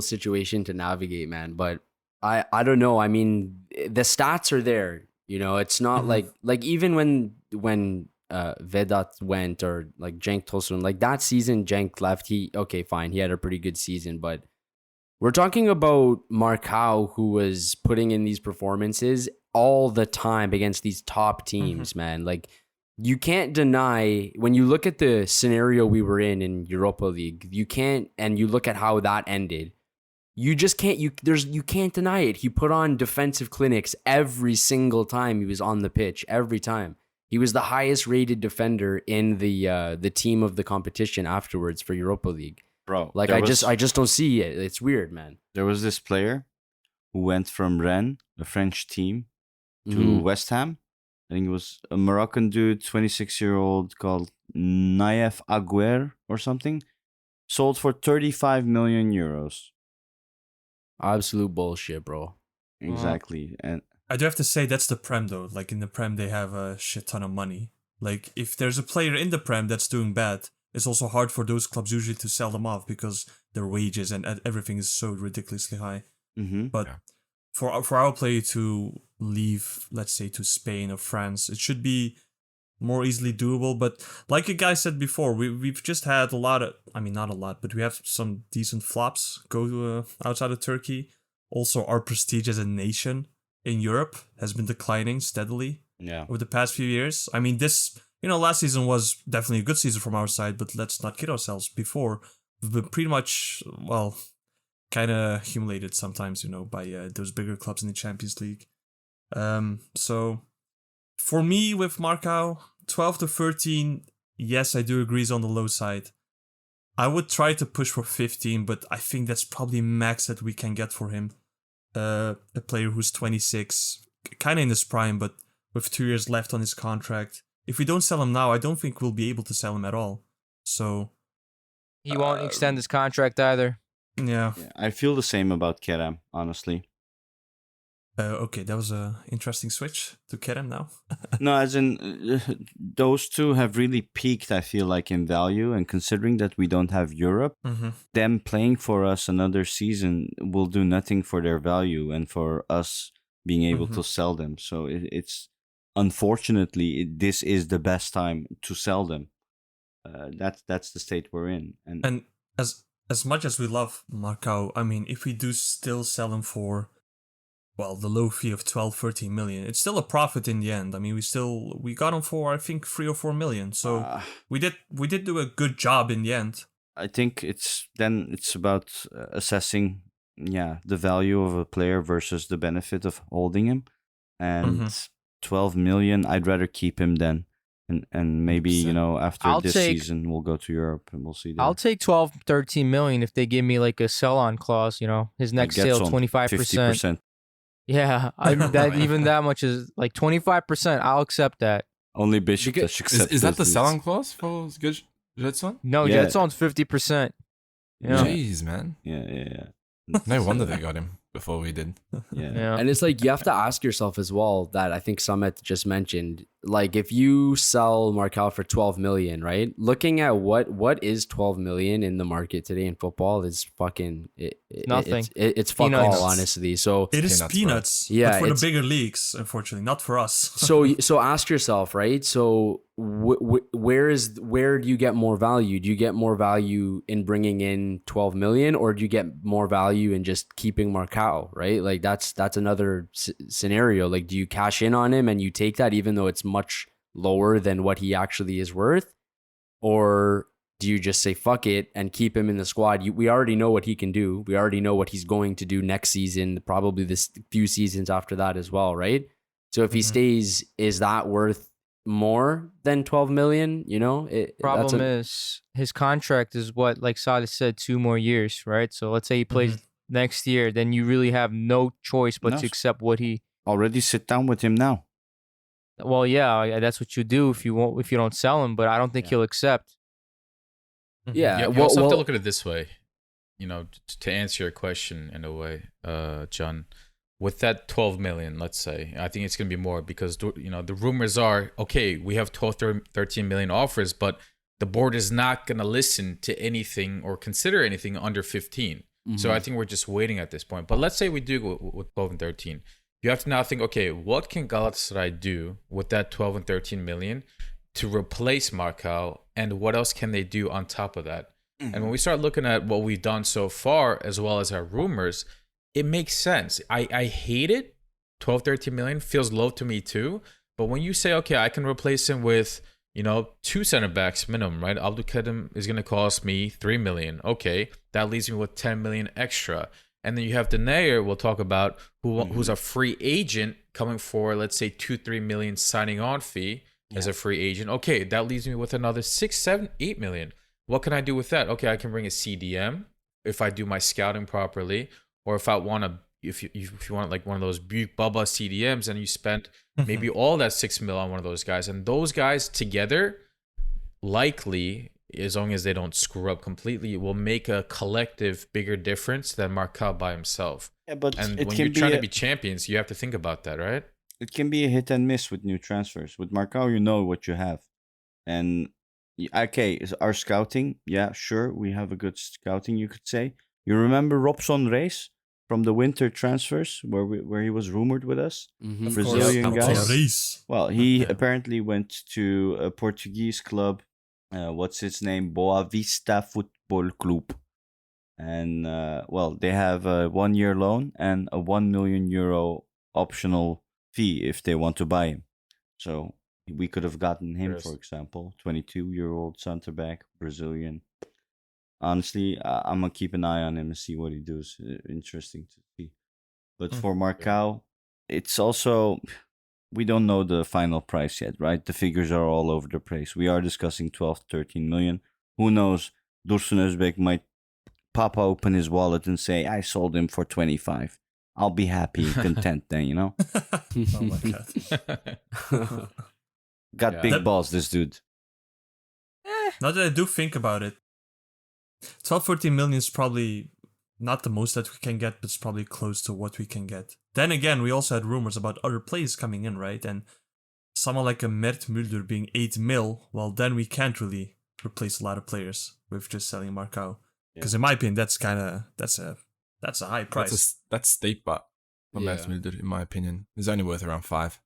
situation to navigate, man. But I don't know. I mean, the stats are there. It's not like even when Vedat went, or like Cenk Tosun, like that season Cenk left, he had a pretty good season, but we're talking about Marcao, who was putting in these performances all the time against these top teams, man. Like, you can't deny, when you look at the scenario we were in Europa League, and you look at how that ended, you just can't, you can't deny it. He put on defensive clinics every single time he was on the pitch, every time. He was the highest rated defender in the team of the competition afterwards for Europa League. Bro, Like, I just don't see it. It's weird, man. There was this player who went from Rennes, a French team, to Mhm. West Ham. I think it was a Moroccan dude, 26-year-old, called Naif Aguer or something. Sold for 35 million euros. Absolute bullshit, bro. Exactly. And I do have to say that's the Prem though. Like in the Prem, they have a shit ton of money. Like if there's a player in the Prem that's doing bad, it's also hard for those clubs usually to sell them off because their wages and everything is so ridiculously high. But for our player to leave, let's say to Spain or France, it should be more easily doable. But like you guys said before, we've just had a lot of, I mean not a lot, but we have some decent flops go outside of Turkey. Also, our prestige as a nation in Europe has been declining steadily Yeah. over the past few years. I mean, last season was definitely a good season from our side, but let's not kid ourselves. Before, we've been pretty much, kind of humiliated sometimes, by those bigger clubs in the Champions League. So for me with Marcao, 12 to 13, yes, I do agree is on the low side. I would try to push for 15, but I think that's probably max that we can get for him. A player who's 26, kind of in his prime, but with 2 years left on his contract. If we don't sell him now, I don't think we'll be able to sell him at all. So He won't extend his contract either. yeah. I feel the same about Kerem, honestly. Okay, that was a interesting switch to Kerem now. No, as in those two have really peaked, I feel like, in value. And considering that we don't have Europe, Mm-hmm. them playing for us another season will do nothing for their value and for us being able to sell them. So it's unfortunately, this is the best time to sell them. That's the state we're in. And as much as we love Marcao, I mean, if we do still sell him for, the low fee of 12, 13 million, it's still a profit in the end. I mean, we got him for, I think, 3 or 4 million. So we did do a good job in the end. I think it's about assessing, the value of a player versus the benefit of holding him. And 12 million, I'd rather keep him then. And maybe, after this season, we'll go to Europe and we'll see. I'll take 12, 13 million if they give me like a sell-on clause, his next sale, 25%. 50%. Yeah, even that much is like 25%. I'll accept that. Only Bishop accepts Is that the those selling clause for Jetson? No, Yeah. Jetson's 50%. Yeah. Jeez, man. Yeah. No wonder they got him before we did. Yeah. And it's like you have to ask yourself as well that I think Samet just mentioned, like if you sell Marcao for 12 million, right? Looking at what is 12 million in the market today in football is fucking Nothing. It's fuck Peanuts. all, honestly. So It is Peanuts, peanuts. Yeah, but for the it's- bigger leagues, unfortunately, not for us. so ask yourself, right? So where do you get more value? Do you get more value in bringing in 12 million, or do you get more value in just keeping Marcao, right? Like that's another scenario. Like, do you cash in on him and you take that even though it's much lower than what he actually is worth, or do you just say fuck it and keep him in the squad? We already know what he can do. We already know what he's going to do next season, probably this few seasons after that as well, right? So if he stays, is that worth more than 12 million? Problem is his contract is what, like Salih said, 2 more years, right? So let's say he plays next year, then you really have no choice but No. to accept what he. Already sit down with him now. Well, yeah, that's what you do if you don't sell him, but I don't think he'll accept. Yeah, You also have to look at it this way, to answer your question in a way, John. With that 12 million, let's say, I think it's going to be more because, the rumors are, okay, we have 12, 13 million offers, but the board is not going to listen to anything or consider anything under 15. So I think we're just waiting at this point. But let's say we do go with 12 and 13. You have to now think, okay, what can Galatasaray do with that 12 and 13 million to replace Marcao, and what else can they do on top of that? And when we start looking at what we've done so far, as well as our rumors, it makes sense. I hate it. 12, 13 million feels low to me too. But when you say, okay, I can replace him with, 2 center backs minimum, right? Abdulkadim is going to cost me 3 million. Okay, that leaves me with 10 million extra. And then you have Denayer, we'll talk about, who's a free agent coming for, let's say, 2-3 million signing on fee as a free agent. Okay, that leaves me with another 6, 7, 8 million. What can I do with that? Okay, I can bring a CDM if I do my scouting properly. Or if I want to, if you want like one of those Buick Bubba CDMs, and you spent maybe all that 6 mil on one of those guys, and those guys together, likely, as long as they don't screw up completely, will make a collective bigger difference than Marcao by himself. Yeah, but And it when can you're be trying to be champions, you have to think about that, right? it can be a hit and miss with new transfers. With Marcao, you know what you have, and okay, is our scouting? Yeah, sure, we have a good scouting. You could say. You remember Robson Reis from the winter transfers, where he was rumored with us, Mhm. Brazilian guy. Race. Well, he Yeah. apparently went to a Portuguese club. What's its name? Boa Vista Football Club. And they have a 1-year loan and a €1 million optional fee if they want to buy him. So we could have gotten him, Yes. for example, 22-year-old center back, Brazilian. Honestly, I'm gonna keep an eye on him and see what he does. Interesting to see. But for Marcao, it's also we don't know the final price yet, right? The figures are all over the place. We are discussing 12, 13 million. Who knows? Dursun Özbek might pop open his wallet and say, "I sold him for 25. I'll be happy and content then, you know." Oh my god. Got Yeah. big That- balls, this dude. Now that I do think about it, 12, 14 million is probably not the most that we can get, but it's probably close to what we can get. Then again, we also had rumors about other players coming in, right? And someone like a Mert Mulder being 8 mil, well, then we can't really replace a lot of players with just selling Marcao. Because in my opinion, that's a high price. That's steep, but for Yeah. Mats Mulder, in my opinion, is only worth around 5.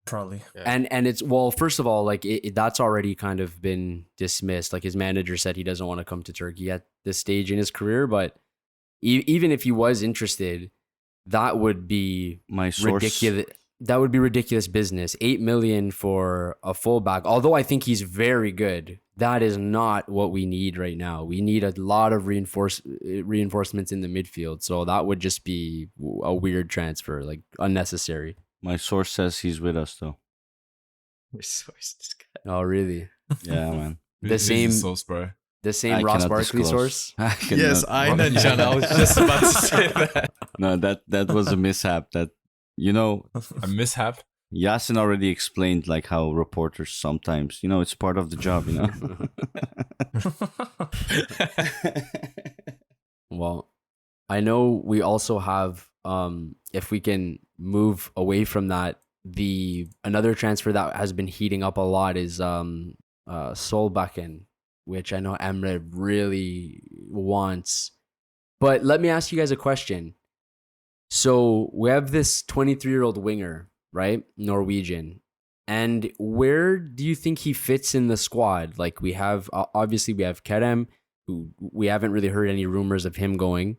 Probably. And it's, well, first of all, like that's already kind of been dismissed. Like his manager said he doesn't want to come to Turkey at this stage in his career, but even if he was interested, that would be My source. ridiculous. That would be ridiculous business. 8 million for a fullback. Although I think he's very good, that is not what we need right now. We need a lot of reinforcements in the midfield. So that would just be a weird transfer, like unnecessary. My source says he's with us, though. Oh, really? Yeah, man. The same- source, bro. The same I Ross cannot Barkley disclose. source? I Yes, cannot- I know, John. I was just about to say that. No, that was a mishap. That, you know, A mishap. Yasin already explained like how reporters sometimes, it's part of the job, Well, I know we also have, if we can move away from that, another transfer that has been heating up a lot is Solbakken, which I know Emre really wants. But let me ask you guys a question. So we have this 23-year-old winger, right? Norwegian. And where do you think he fits in the squad? Like we have, obviously we have Kerem, who we haven't really heard any rumors of him going.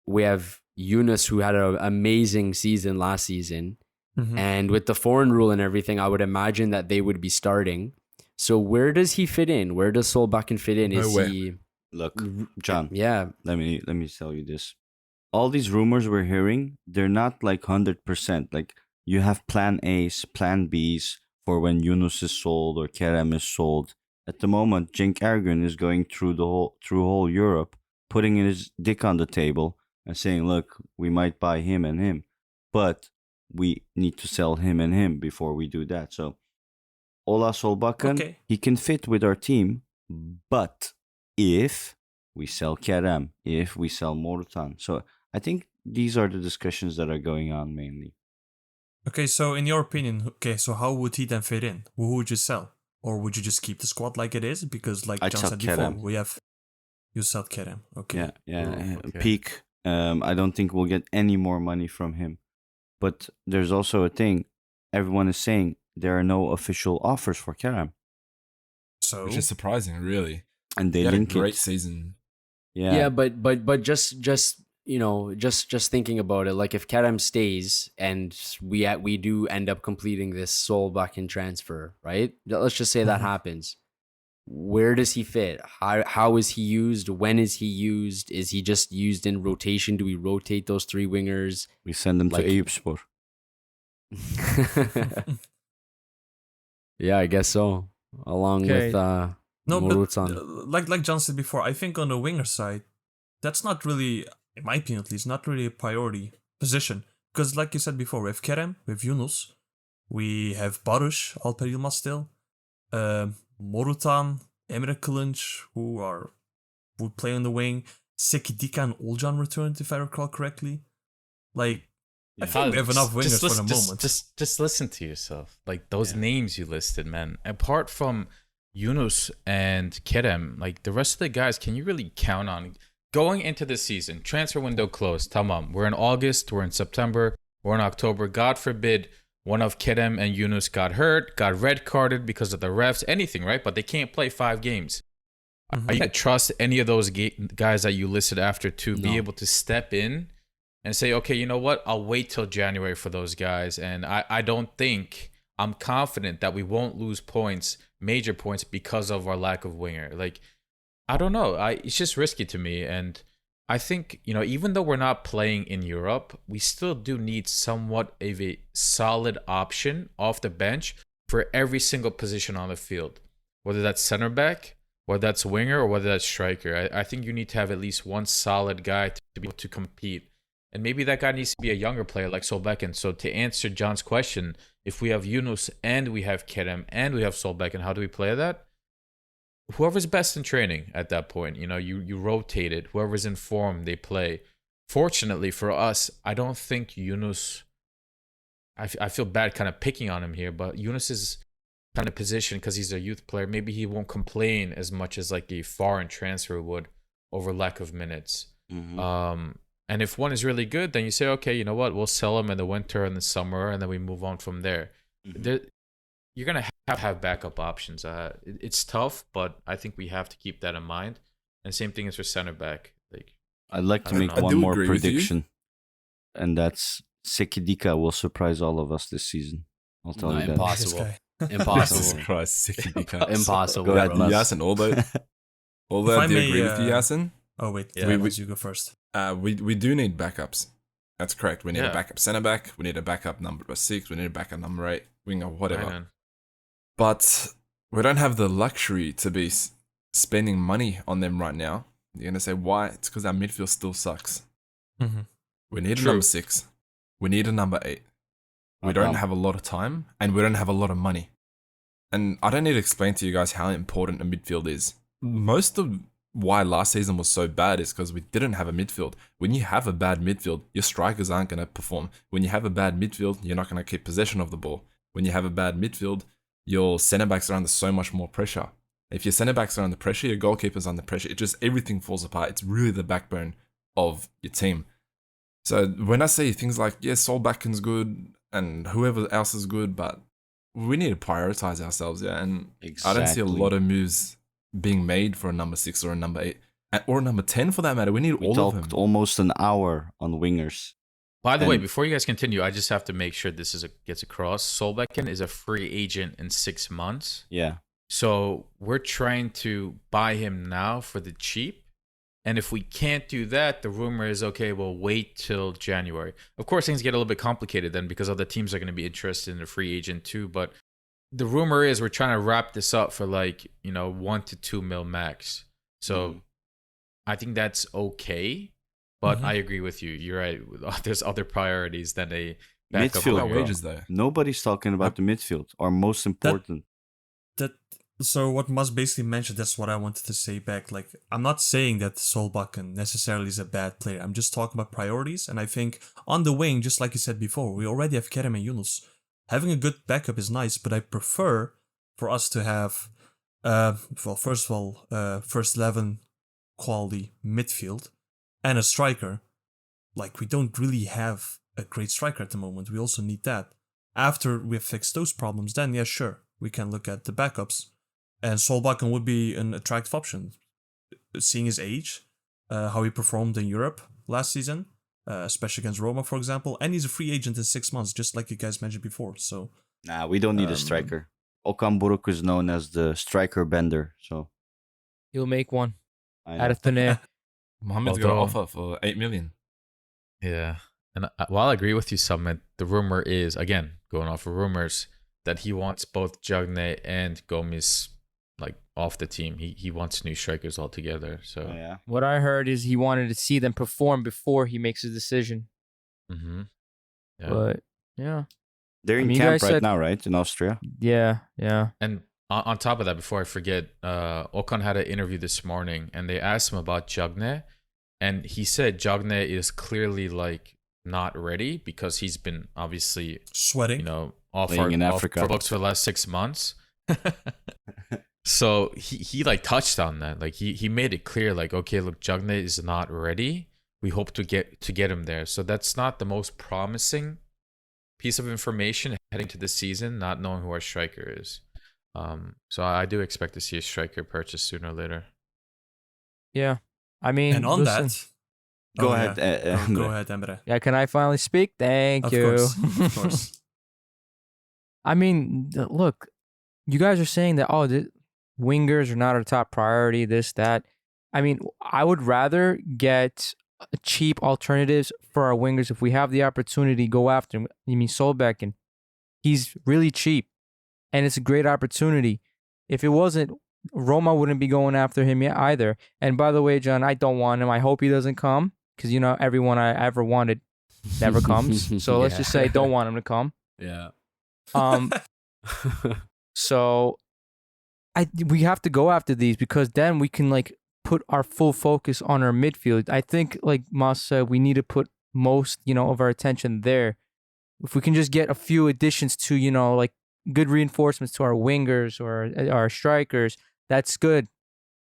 We have Yunus, who had an amazing season last season. Mhm. And with the foreign rule and everything, I would imagine that they would be starting. So where does he fit in? Where does Solbakken fit in? Is Nowhere. he... Look, John, Yeah. let me tell you this. All these rumors we're hearing, they're not like 100%. Like you have plan A's, plan B's for when Yunus is sold or Kerem is sold. At the moment, Cenk Ergün is going through whole Europe, putting his dick on the table and saying, "Look, we might buy him and him, but we need to sell him and him before we do that." So, Ola Solbakken, Okay. he can fit with our team, but if we sell Kerem, if we sell Morutan. So I think these are the discussions that are going on mainly. Okay, so in your opinion, so how would he then fit in? Who would you sell? Or would you just keep the squad like it is? Because like I'd John sell said before, Kerem. you sell Kerem. Okay. Yeah. okay. Peak. I don't think we'll get any more money from him. But there's also a thing. Everyone is saying there are no official offers for Kerem. So Which is surprising, really. And they He had a link great it. season. Yeah. But just just thinking about it, like if Kerem stays and we do end up completing this Solbakken transfer, right? Let's just say that Mhm. happens. Where does he fit? How is he used? When is he used? Is he just used in rotation? Do we rotate those three wingers? We send them Like- to Eyüpspor. Yeah, I guess so. Along Okay. with no, Morutan. but like John said before, I think on the winger side, that's not really, in my opinion at least, not really a priority position. Because like you said before, we have Kerem, we have Yunus, we have Barış Alper Yılmaz still, Morutan, Emre Kılınç, who play on the wing, Seki Dika and Olcan returned, if I recall correctly. Like, I think we have enough wingers for the moment. Just listen to yourself. Like those Yeah. names you listed, man. Apart from Yunus and Kerem, like the rest of the guys, can you really count on going into the season? Transfer window closed. Tamam. We're in August. We're in September. We're in October. God forbid one of Kerem and Yunus got hurt, got red carded because of the refs, anything, right? But they can't play 5 games. Are you gonna trust any of those guys that you listed after to No. be able to step in and say, okay, you know what? I'll wait till January for those guys. And I don't think I'm confident that we won't lose points, major points, because of our lack of winger. Like, I don't know. It's just risky to me. And I think, even though we're not playing in Europe, we still do need somewhat of a solid option off the bench for every single position on the field, whether that's center back, whether that's winger, or whether that's striker. I think you need to have at least one solid guy to be able to compete. And maybe that guy needs to be a younger player like Solbakken. So to answer John's question, if we have Yunus and we have Kerem and we have Solbakken, how do we play that? Whoever's best in training at that point, you rotate it. Whoever's in form, they play. Fortunately for us, I don't think Yunus, I feel bad kind of picking on him here, but Yunus is kind of positioned because he's a youth player. Maybe he won't complain as much as like a foreign transfer would over lack of minutes. Mm-hmm. And if one is really good, then you say, okay, you know what? We'll sell him in the winter and the summer, and then we move on from there. Mm-hmm. You're going to have backup options. It's tough, but I think we have to keep that in mind. And same thing is for center back. Like, I'd like to I don't make know. one do more agree with you. prediction, and that's Sekidika will surprise all of us this season. I'll tell No, you that. impossible. This guy. Jesus Impossible. Christ, Sekidika. Impossible. Go ahead, bro. Maz. Yasin, although If I I do may, agree with you, Yasin. Oh wait, Yeah. Maz, you go first. We do need backups. That's correct. We need Yeah. a backup centre back. We need a backup number 6. We need a backup number 8, winger, whatever. Right, man. But we don't have the luxury to be spending money on them right now. You're gonna say why? It's because our midfield still sucks. Mm-hmm. We need a True. number 6. We need a number 8. We don't have a lot of time, and we don't have a lot of money. And I don't need to explain to you guys how important a midfield is. Most of why last season was so bad is because we didn't have a midfield. When you have a bad midfield, your strikers aren't going to perform. When you have a bad midfield, you're not going to keep possession of the ball. When you have a bad midfield, your centre backs are under so much more pressure. If your centre backs are under pressure, your goalkeeper's under pressure. It just, everything falls apart. It's really the backbone of your team. So when I say things like, yeah, Solbakken's good and whoever else is good, but we need to prioritize ourselves, yeah. And I don't see a Exactly. lot of moves being made for a number 6 or a number 8 or a number 10 for that matter. We need We all of talked them. almost an hour on wingers. By the way, And- before you guys continue, I just have to make sure this gets across. Solbakken is a free agent in 6 months. Yeah. So we're trying to buy him now for the cheap. And if we can't do that, the rumor is, okay, we'll wait till January. Of course, things get a little bit complicated then because other teams are going to be interested in a free agent too. But the rumor is we're trying to wrap this up for 1 to 2 mil max. So I think that's okay. But I agree with you. You're right. There's other priorities than a backup Midfield, About winger. bro. wages though. Nobody's talking about the midfield, or most important. So what Maz basically mentioned, that's what I wanted to say back. Like, I'm not saying that Solbakken necessarily is a bad player. I'm just talking about priorities. And I think on the wing, just like you said before, we already have Kerem and Yunus. Having a good backup is nice, but I prefer for us to have, first of all, first 11 quality midfield and a striker. Like, we don't really have a great striker at the moment. We also need that. After we've fixed those problems, then yeah, sure, we can look at the backups. And Solbakken would be an attractive option, seeing his age, how he performed in Europe last season, especially against Roma, for example. And he's a free agent in 6 months, just like you guys mentioned before. So Nah, we don't need a striker. Okan Buruk is known as the striker bender, so He'll make one I out know. of thin air. Mohamed's got an Although- offer for 8 million. Yeah. And while I agree with you, Samet, the rumor is, again, going off of rumors, that he wants both Jagne and Gomes off the team. He wants new strikers altogether. So, Oh, yeah. What I heard is he wanted to see them perform before he makes his decision. yeah. But yeah, They're I in mean, you camp guys right said- now, right? In Austria. yeah. And on top of that, before I forget, Okan had an interview this morning, and they asked him about Jagne, and he said Jagne is clearly not ready because he's been obviously sweating. off Playing in our Africa. books for the last 6 months. So he touched on that. He made it clear, okay, look, Jagne is not ready. We hope to get him there. So that's not the most promising piece of information heading to this season, not knowing who our striker is. So I do expect to see a striker purchase sooner or later. Yeah. I mean, And on listen, that, Go Oh, ahead. yeah. Go Emre. ahead, Emre. Yeah, can I finally speak? Thank Of you. course. Of course. I mean, look, you guys are saying that, oh, the wingers are not our top priority, this, that. I mean, I would rather get cheap alternatives for our wingers. If we have the opportunity, go after him. You mean Solbakken? He's really cheap, and it's a great opportunity. If it wasn't, Roma wouldn't be going after him yet either. And by the way, John, I don't want him. I hope he doesn't come because, you know, everyone I ever wanted never comes. So let's just say I don't want him to come. Yeah. So we have to go after these because then we can like put our full focus on our midfield. I think like Mas said, we need to put most, you know, of our attention there. If we can just get a few additions to, you know, like good reinforcements to our wingers or our strikers, that's good.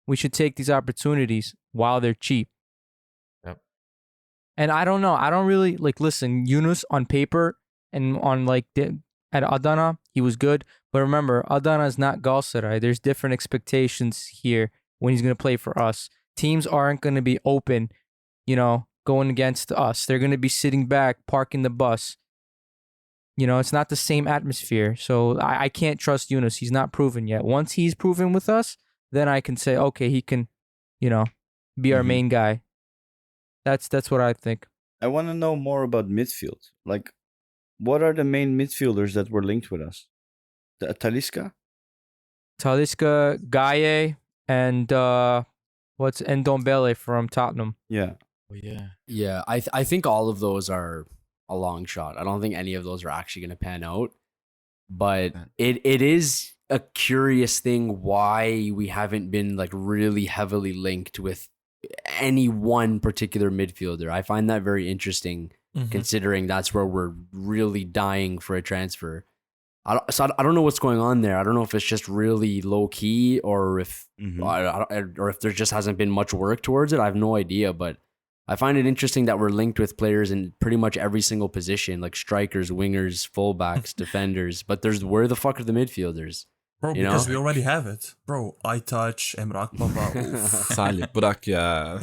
We should take these opportunities while they're cheap. Yep. And I don't know. I don't really like listen, Yunus on paper and on like at Adana, he was good. But remember, Adana is not Galatasaray. There's different expectations here when he's going to play for us. Teams aren't going to be open, you know, going against us. They're going to be sitting back, parking the bus. You know, it's not the same atmosphere. So I can't trust Yunus. He's not proven yet. Once he's proven with us, then I can say, okay, he can, you know, be our main guy. That's what I think. I want to know more about midfield. Like, what are the main midfielders that were linked with us? The Talisca? Talisca, Gaye, and Ndombele from Tottenham. Yeah. Oh, yeah. Yeah, I think all of those are a long shot. I don't think any of those are actually going to pan out. But it is a curious thing why we haven't been like really heavily linked with any one particular midfielder. I find that very interesting, considering that's where we're really dying for a transfer. I don't know what's going on there. I don't know if it's just really low key or if or if there just hasn't been much work towards it. I have no idea, but I find it interesting that we're linked with players in pretty much every single position, like strikers, wingers, fullbacks, defenders. But where the fuck are the midfielders? Bro, You because know? we already have it. Bro, I touch, Emre Akbaba. Salih, Burak, yeah.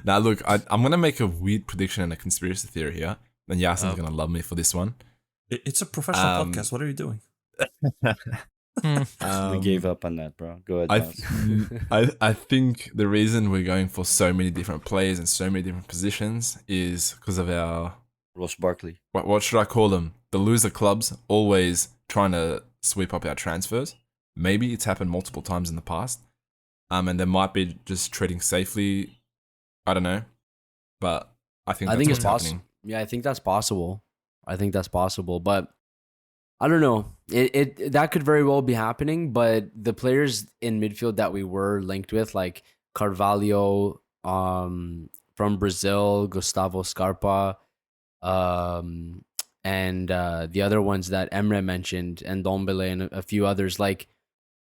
Now, look, I'm going to make a weird prediction and a conspiracy theory here. And Yasin's going to love me for this one. It's a professional podcast. What are you doing? We gave up on that, bro. Go ahead. I think the reason we're going for so many different players and so many different positions is because of our... Ross Barkley. What should I call them? The loser clubs always trying to sweep up our transfers. Maybe it's happened multiple times in the past. And they might be just treading safely. I don't know. But I think that's it's possible. happening. Yeah, I think that's possible. But I don't know. It that could very well be happening, but the players in midfield that we were linked with, like Carvalho from Brazil, Gustavo Scarpa, and the other ones that Emre mentioned, and Ndombele and a few others, like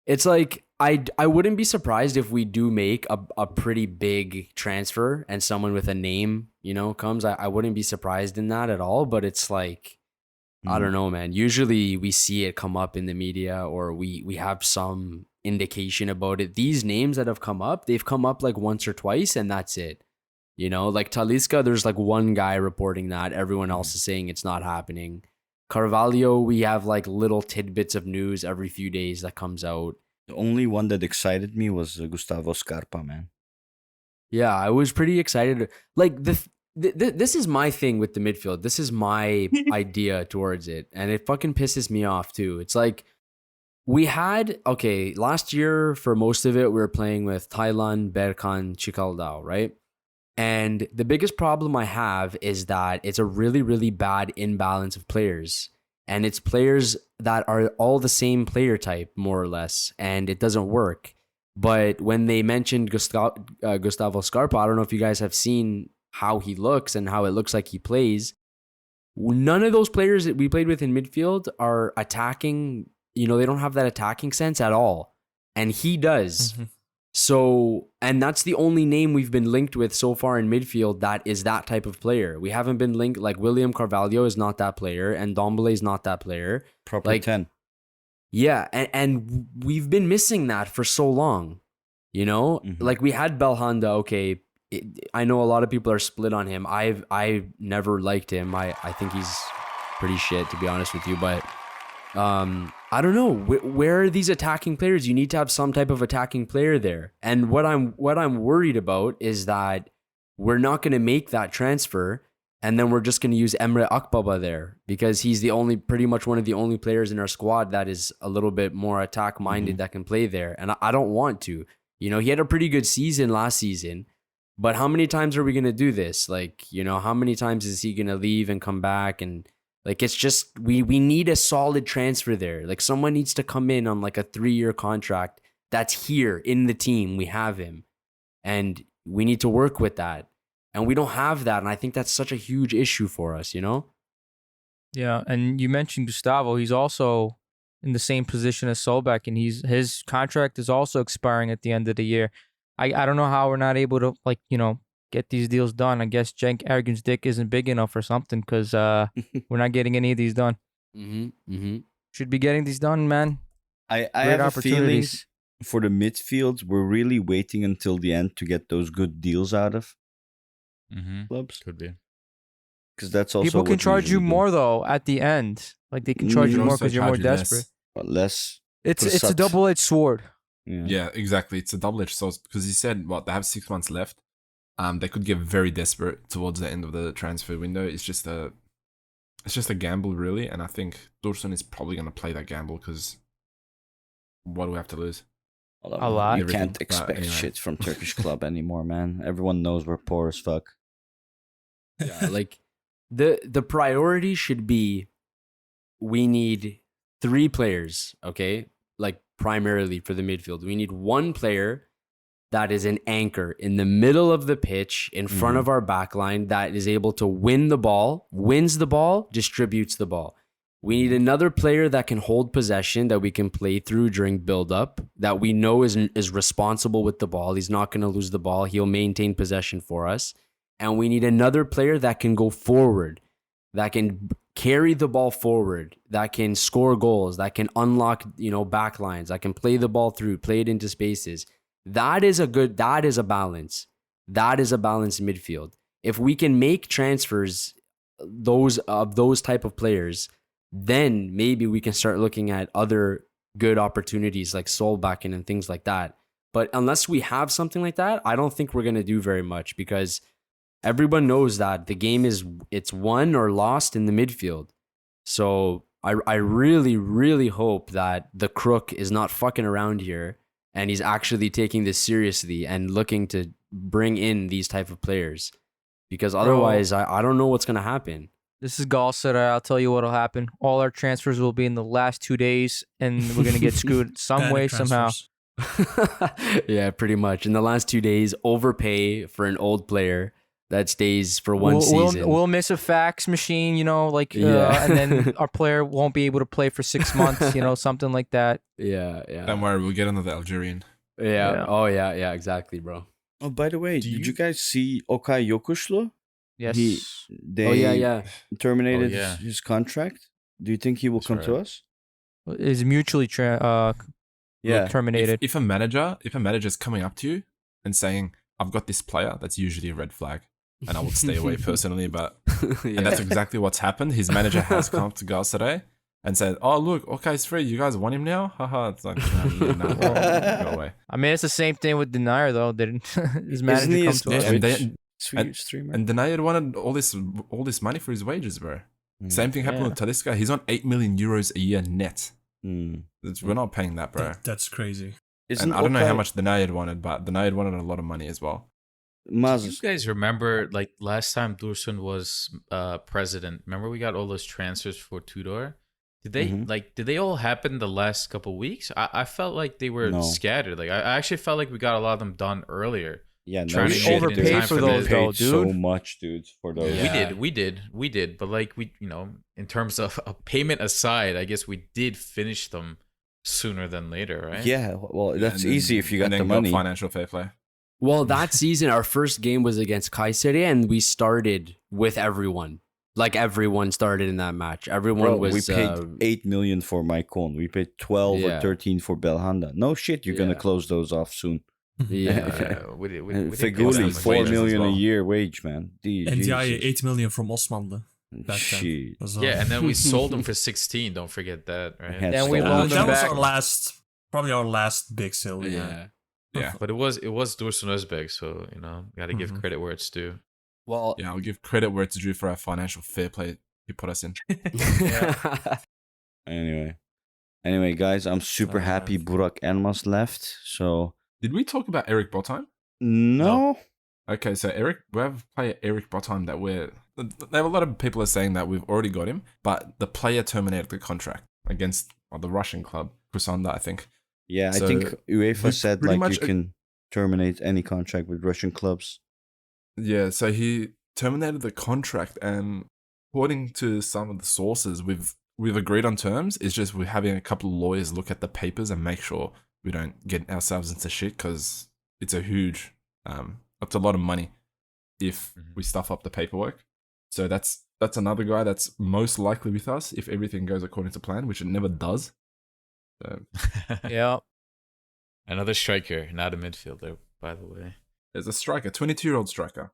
it's like I wouldn't be surprised if we do make a pretty big transfer and someone with a name, you know, comes. I wouldn't be surprised in that at all, but it's like I don't know, man. Usually we see it come up in the media or we have some indication about it. These names that have come up, they've come up like once or twice and that's it. You know, like Talisca, there's like one guy reporting that. Everyone else is saying it's not happening. Carvalho, we have like little tidbits of news every few days that comes out. The only one that excited me was Gustavo Scarpa, man. Yeah, I was pretty excited. Like this is my thing with the midfield. This is my idea towards it. And it fucking pisses me off too. It's like last year for most of it, we were playing with Thailand, Berkan, Chikaldao, right? And the biggest problem I have is that it's a really, really bad imbalance of players. And it's players that are all the same player type, more or less. And it doesn't work. But when they mentioned Gustavo Scarpa, I don't know if you guys have seen how he looks and how it looks like he plays. None of those players that we played with in midfield are attacking. You know, they don't have that attacking sense at all. And he does. So, and that's the only name we've been linked with so far in midfield that is that type of player. We haven't been linked, like William Carvalho is not that player and Ndombele is not that player. Proper like 10. Yeah, and we've been missing that for so long. You know? Like we had Belhanda, okay, I know a lot of people are split on him. I've never liked him. I think he's pretty shit, to be honest with you. But I don't know. Where are these attacking players? You need to have some type of attacking player there. And what I'm worried about is that we're not going to make that transfer, and then we're just going to use Emre Akbaba there because he's pretty much one of the only players in our squad that is a little bit more attack minded that can play there. And I don't want to. You know, he had a pretty good season last season, but how many times are we going to do this? Like, you know, how many times is he going to leave and come back? And like, it's just, we need a solid transfer there. Like, someone needs to come in on like a 3-year contract that's here in the team. We have him and we need to work with that. And we don't have that. And I think that's such a huge issue for us, you know? Yeah, and you mentioned Gustavo. He's also in the same position as Solbeck, and his contract is also expiring at the end of the year. I don't know how we're not able to, like, you know, get these deals done. I guess Cenk Ergun's dick isn't big enough or something, because we're not getting any of these done. Should be getting these done, man. I have a feeling for the midfield, we're really waiting until the end to get those good deals out of clubs. Could be. Because that's also people can what we charge you usually do. more though at the end. Like they can charge you more because you're more desperate. But less. It's a double-edged sword. Yeah, exactly. It's a double-edged sword because he said they have 6 months left. They could get very desperate towards the end of the transfer window. It's just a gamble, really, and I think Dursun is probably going to play that gamble because what do we have to lose? A lot. You can't expect shit from Turkish club anymore, man. Everyone knows we're poor as fuck. Yeah, like the priority should be we need 3 players, okay? Like primarily for the midfield. We need 1 player that is an anchor in the middle of the pitch in front of our back line that is able to wins the ball, distributes the ball. We need another player that can hold possession that we can play through during build-up, that we know is responsible with the ball. He's not going to lose the ball. He'll maintain possession for us. And we need another player that can go forward, that can carry the ball forward, that can score goals, that can unlock, back lines, that can play the ball through, play it into spaces. That is a balance. That is a balanced midfield. If we can make transfers those type of players, then maybe we can start looking at other good opportunities like Solbakken and things like that. But unless we have something like that, I don't think we're going to do very much because everyone knows that the game it's won or lost in the midfield. So I really, really hope that the crook is not fucking around here and he's actually taking this seriously and looking to bring in these type of players. Because otherwise, I don't know what's going to happen. This is Galatasaray. I'll tell you what'll happen. All our transfers will be in the last 2 days, and we're going to get screwed some way, somehow. Yeah, pretty much. In the last 2 days, overpay for an old player that stays for one season. We'll miss a fax machine, and then our player won't be able to play for 6 months, something like that. Yeah. Don't worry, we'll get another Algerian. Yeah. Oh, yeah, exactly, bro. Oh, by the way, did you guys see Okay Yokuşlu? Yes. They terminated his contract. Do you think he will come to us? Is mutually terminated. If a manager is coming up to you and saying, "I've got this player," that's usually a red flag, and I would stay away personally. But and that's exactly what's happened. His manager has come up to Galatasaray and said, "Oh, look, Okay's free. You guys want him now? Haha." It's like, no, go away. I mean, it's the same thing with Denier, though. Didn't his manager come to us? Swedish streamer. And Denier wanted all this money for his wages, bro. Same thing happened with Talisca. He's on 8 million euros a year net. We're not paying that, bro. That's crazy. And I don't know how much Denier wanted, but Denier wanted a lot of money as well. Do you guys remember, like, last time Dursun was president? Remember we got all those transfers for Tudor? Did they all happen the last couple of weeks? I felt like they were scattered. Like, I actually felt like we got a lot of them done earlier. Yeah, no, we overpaid for those, though, dude. So much, dude, for those. Yeah. We did. But like in terms of a payment aside, I guess we did finish them sooner than later, right? Yeah, well, that's easy if you got the money. Financial fair play. Well, that season, our first game was against Kayseri, and we started with everyone. Like, everyone started in that match. Everyone was... We paid 8 million for Maicon. We paid 12 or 13 for Belhanda. No shit, you're going to close those off soon. Yeah. We didn't And get Feguli, that 4 wages as million well. a year wage, man. And Jesus. 8 million from Osmanlı back then. Shit. as well. Yeah, and then we sold him for 16. Don't forget that, right? Had Then we stolen. loaned him that was back. our last, probably our last big sale. Yeah. Yeah. But it was Dursun Özbek, so got to give Mhm. credit where it's due. Well, Yeah, I'll give credit where it's due for our financial fair play he put us in. Anyway, guys, I'm super happy Burak Elmas left. So Did we talk about Eric Botheim? no. Okay, so we have player Eric Botheim that there have a lot of people are saying that we've already got him, but the player terminated the contract against the Russian club, Krasnodar, I think. Yeah, I So, think UEFA we said pretty like much you can terminate any contract with Russian clubs. Yeah, so he terminated the contract, and according to some of the sources, we've agreed on terms. It's just we're having a couple of lawyers look at the papers and make sure we don't get ourselves into shit, because it's a huge, it's a lot of money if we stuff up the paperwork. So that's another guy that's most likely with us if everything goes according to plan, which it never does. So Yeah. Another striker, not a midfielder, by the way. there's a striker, 22-year-old striker.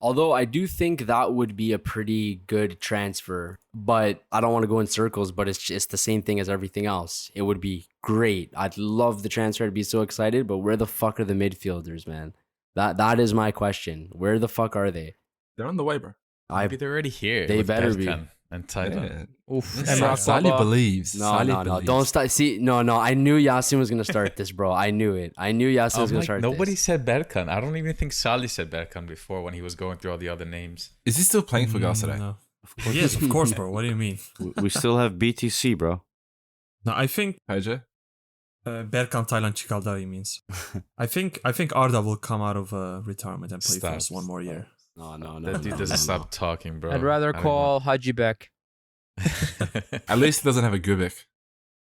although I do think that would be a pretty good transfer, but I don't want to go in circles, but it's just the same thing as everything else. It would be great. I'd love the transfer. I'd be so excited, but where the fuck are the midfielders, man? That is my question. Where the fuck are they? They're on the way, bro. Maybe they're already here. They with better be. Berkan and Thailand. Yeah. Oof. Salih Emre Salih Akbaba. believes. No, Salih no, no. believes. Don't start. See, no. I knew Yasin was gonna start this, bro. I knew it. I knew Yasin was gonna start Nobody this. said Berkan. I don't even think Salih said Berkan before when he was going through all the other names. Is he still playing for Galatasaray? No. Yes, of course, bro. What do you mean? We still have BTC, bro. No, I think AJ? Berkan Taylan Çikaldağ means. I think Arda will come out of retirement and play for Stop. us one more year. No. That dude no, doesn't no. stop talking, bro. I'd rather I don't call Haji back. know. At least he doesn't have a Gubik.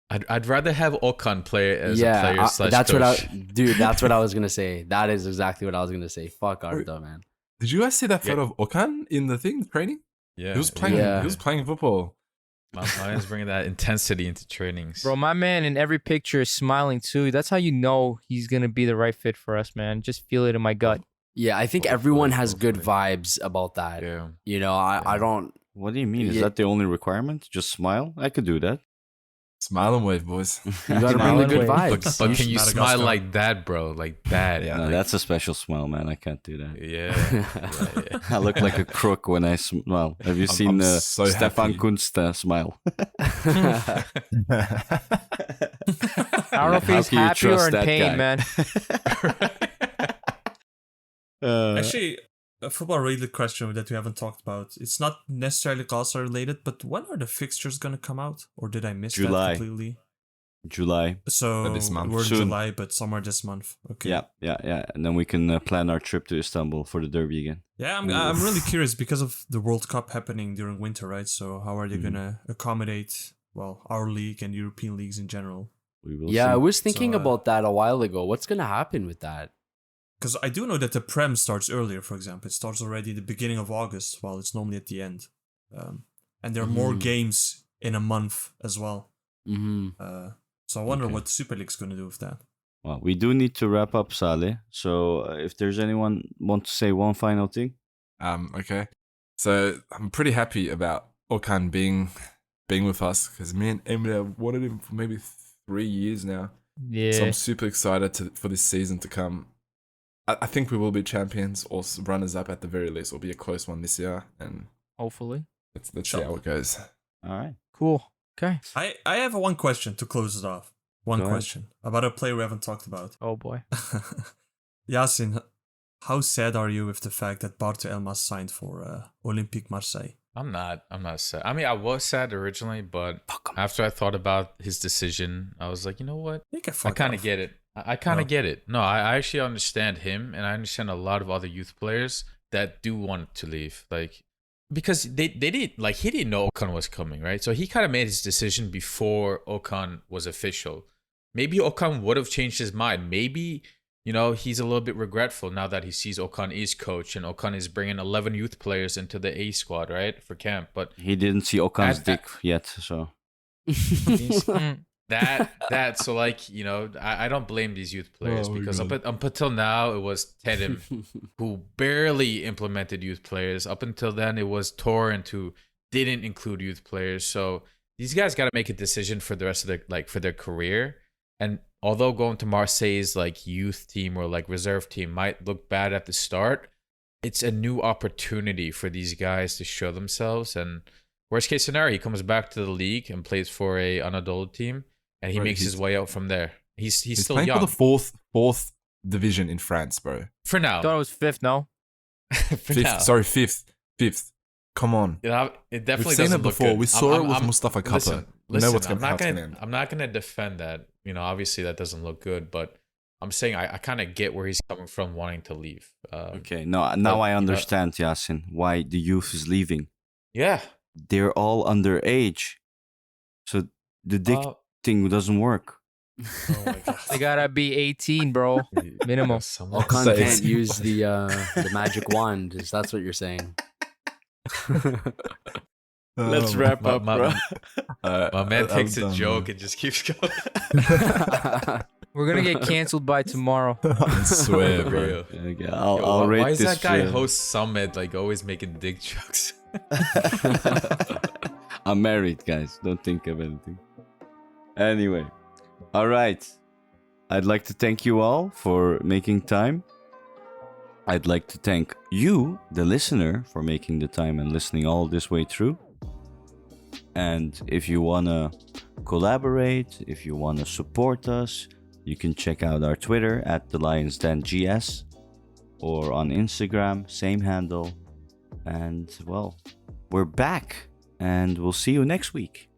I'd rather have Okan play as a Yeah, player slash that's coach. dude. That's what I was gonna say. That is exactly what I was gonna say. Fuck Arda, man. Did you guys see that Yeah. photo of Okan in the thing, training? Yeah, He was playing. Yeah. He was playing football. My man's bringing that intensity into trainings. Bro, my man in every picture is smiling too. That's how you know he's gonna be the right fit for us, man. Just feel it in my gut. Yeah, I think Hopefully, everyone has good hopefully. vibes about that. Yeah. You know, I don't. What do you mean? Is Yeah. that the only requirement? Just smile? I could do that. Smile and wave, boys. You gotta bring the good Smile and vibes. But can you Madagascar. smile like that, bro? Like that? Yeah. No, like, that's a special smile, man. I can't do that. yeah. I look like a crook when I smile. Have you seen I'm the so Stefan happy. Kunst smile? I don't know if How he's can you happy or trust in that pain, guy? man. Actually, a football-related question that we haven't talked about. It's not necessarily Galatasaray related, but when are the fixtures gonna come out? Or did I miss July. that completely? July. So This month. we're in Soon. July, but somewhere this month. Okay. Yeah. And then we can plan our trip to Istanbul for the derby again. Yeah, I'm really curious because of the World Cup happening during winter, right? So how are they Mhm. gonna accommodate our league and European leagues in general? We will Yeah, I see. was thinking So, about that a while ago. What's gonna happen with that? Because I do know that the Prem starts earlier, for example. It starts already the beginning of August, while it's normally at the end. And there are more Mhm. games in a month as well. Mm-hmm. So I wonder Okay. what Super League's going to do with that. Well, we do need to wrap up, Saleh. So if there's anyone want to say one final thing, Okay. So I'm pretty happy about Okan being with us, because me and Emre have wanted him for maybe 3 years now. Yeah. So I'm super excited for this season to come. I think we will be champions or runners up at the very least. It'll be a close one this year, and Hopefully. let's see how it goes. all right. Cool. Okay. I have one question to close it off. One Go ahead. question about a player we haven't talked about. Oh boy. Yasin, how sad are you with the fact that Bartu Elmas signed for Olympique Marseille? I'm not sad. I mean, I was sad originally, but after I thought about his decision, I was like, you know what? He can I fuck kind of off. get it. I kind of No. get it. No, I actually understand him, and I understand a lot of other youth players that do want to leave. Like, because they didn't, like, he didn't know Okan was coming, right? So he kind of made his decision before Okan was official. Maybe Okan would have changed his mind. Maybe, he's a little bit regretful now that he sees Okan is coach and Okan is bringing 11 youth players into the A squad, right, for camp. But He didn't see Okan's At- dick yet, so he's, Mm. that so like, you know, I don't blame these youth players because up until now it was Terim who barely implemented youth players. Up until then it was Torrent who didn't include youth players. So these guys got to make a decision for the rest of their for their career. And although going to Marseille's like youth team or like reserve team might look bad at the start, it's a new opportunity for these guys to show themselves. And worst case scenario, he comes back to the league and plays for a Anadolu team, and he makes his way out from there. He's still playing young. for the fourth division in France, bro. For now. I thought it was fifth, no? Fifth. Come on. It definitely We've seen doesn't it look before. good. We saw it with Mustafa Kappa. Listen, We know what's I'm how not it's gonna gonna end. I'm not gonna defend that. You know, obviously that doesn't look good, but I'm saying I kind of get where he's coming from wanting to leave. Okay, now I understand, Yasin, why the youth is leaving. Yeah. They're all underage, so the dick thing doesn't work. Oh my god. They gotta be 18, bro. Minimum. Okan can't use the magic wand. That's what you're saying. Let's wrap up, bro. My man takes a done, joke man. and just keeps going. We're gonna get canceled by tomorrow. I swear, For bro. real. Okay, Yo, I'll rate why is this. that guy host Samet like always making dick jokes? I'm married, guys. Don't think of anything. Anyway, all right. I'd like to thank you all for making time. I'd like to thank you, the listener, for making the time and listening all this way through. And if you want to collaborate, if you want to support us, you can check out our Twitter at the Lions Den GS or on Instagram, same handle. And well, we're back and we'll see you next week.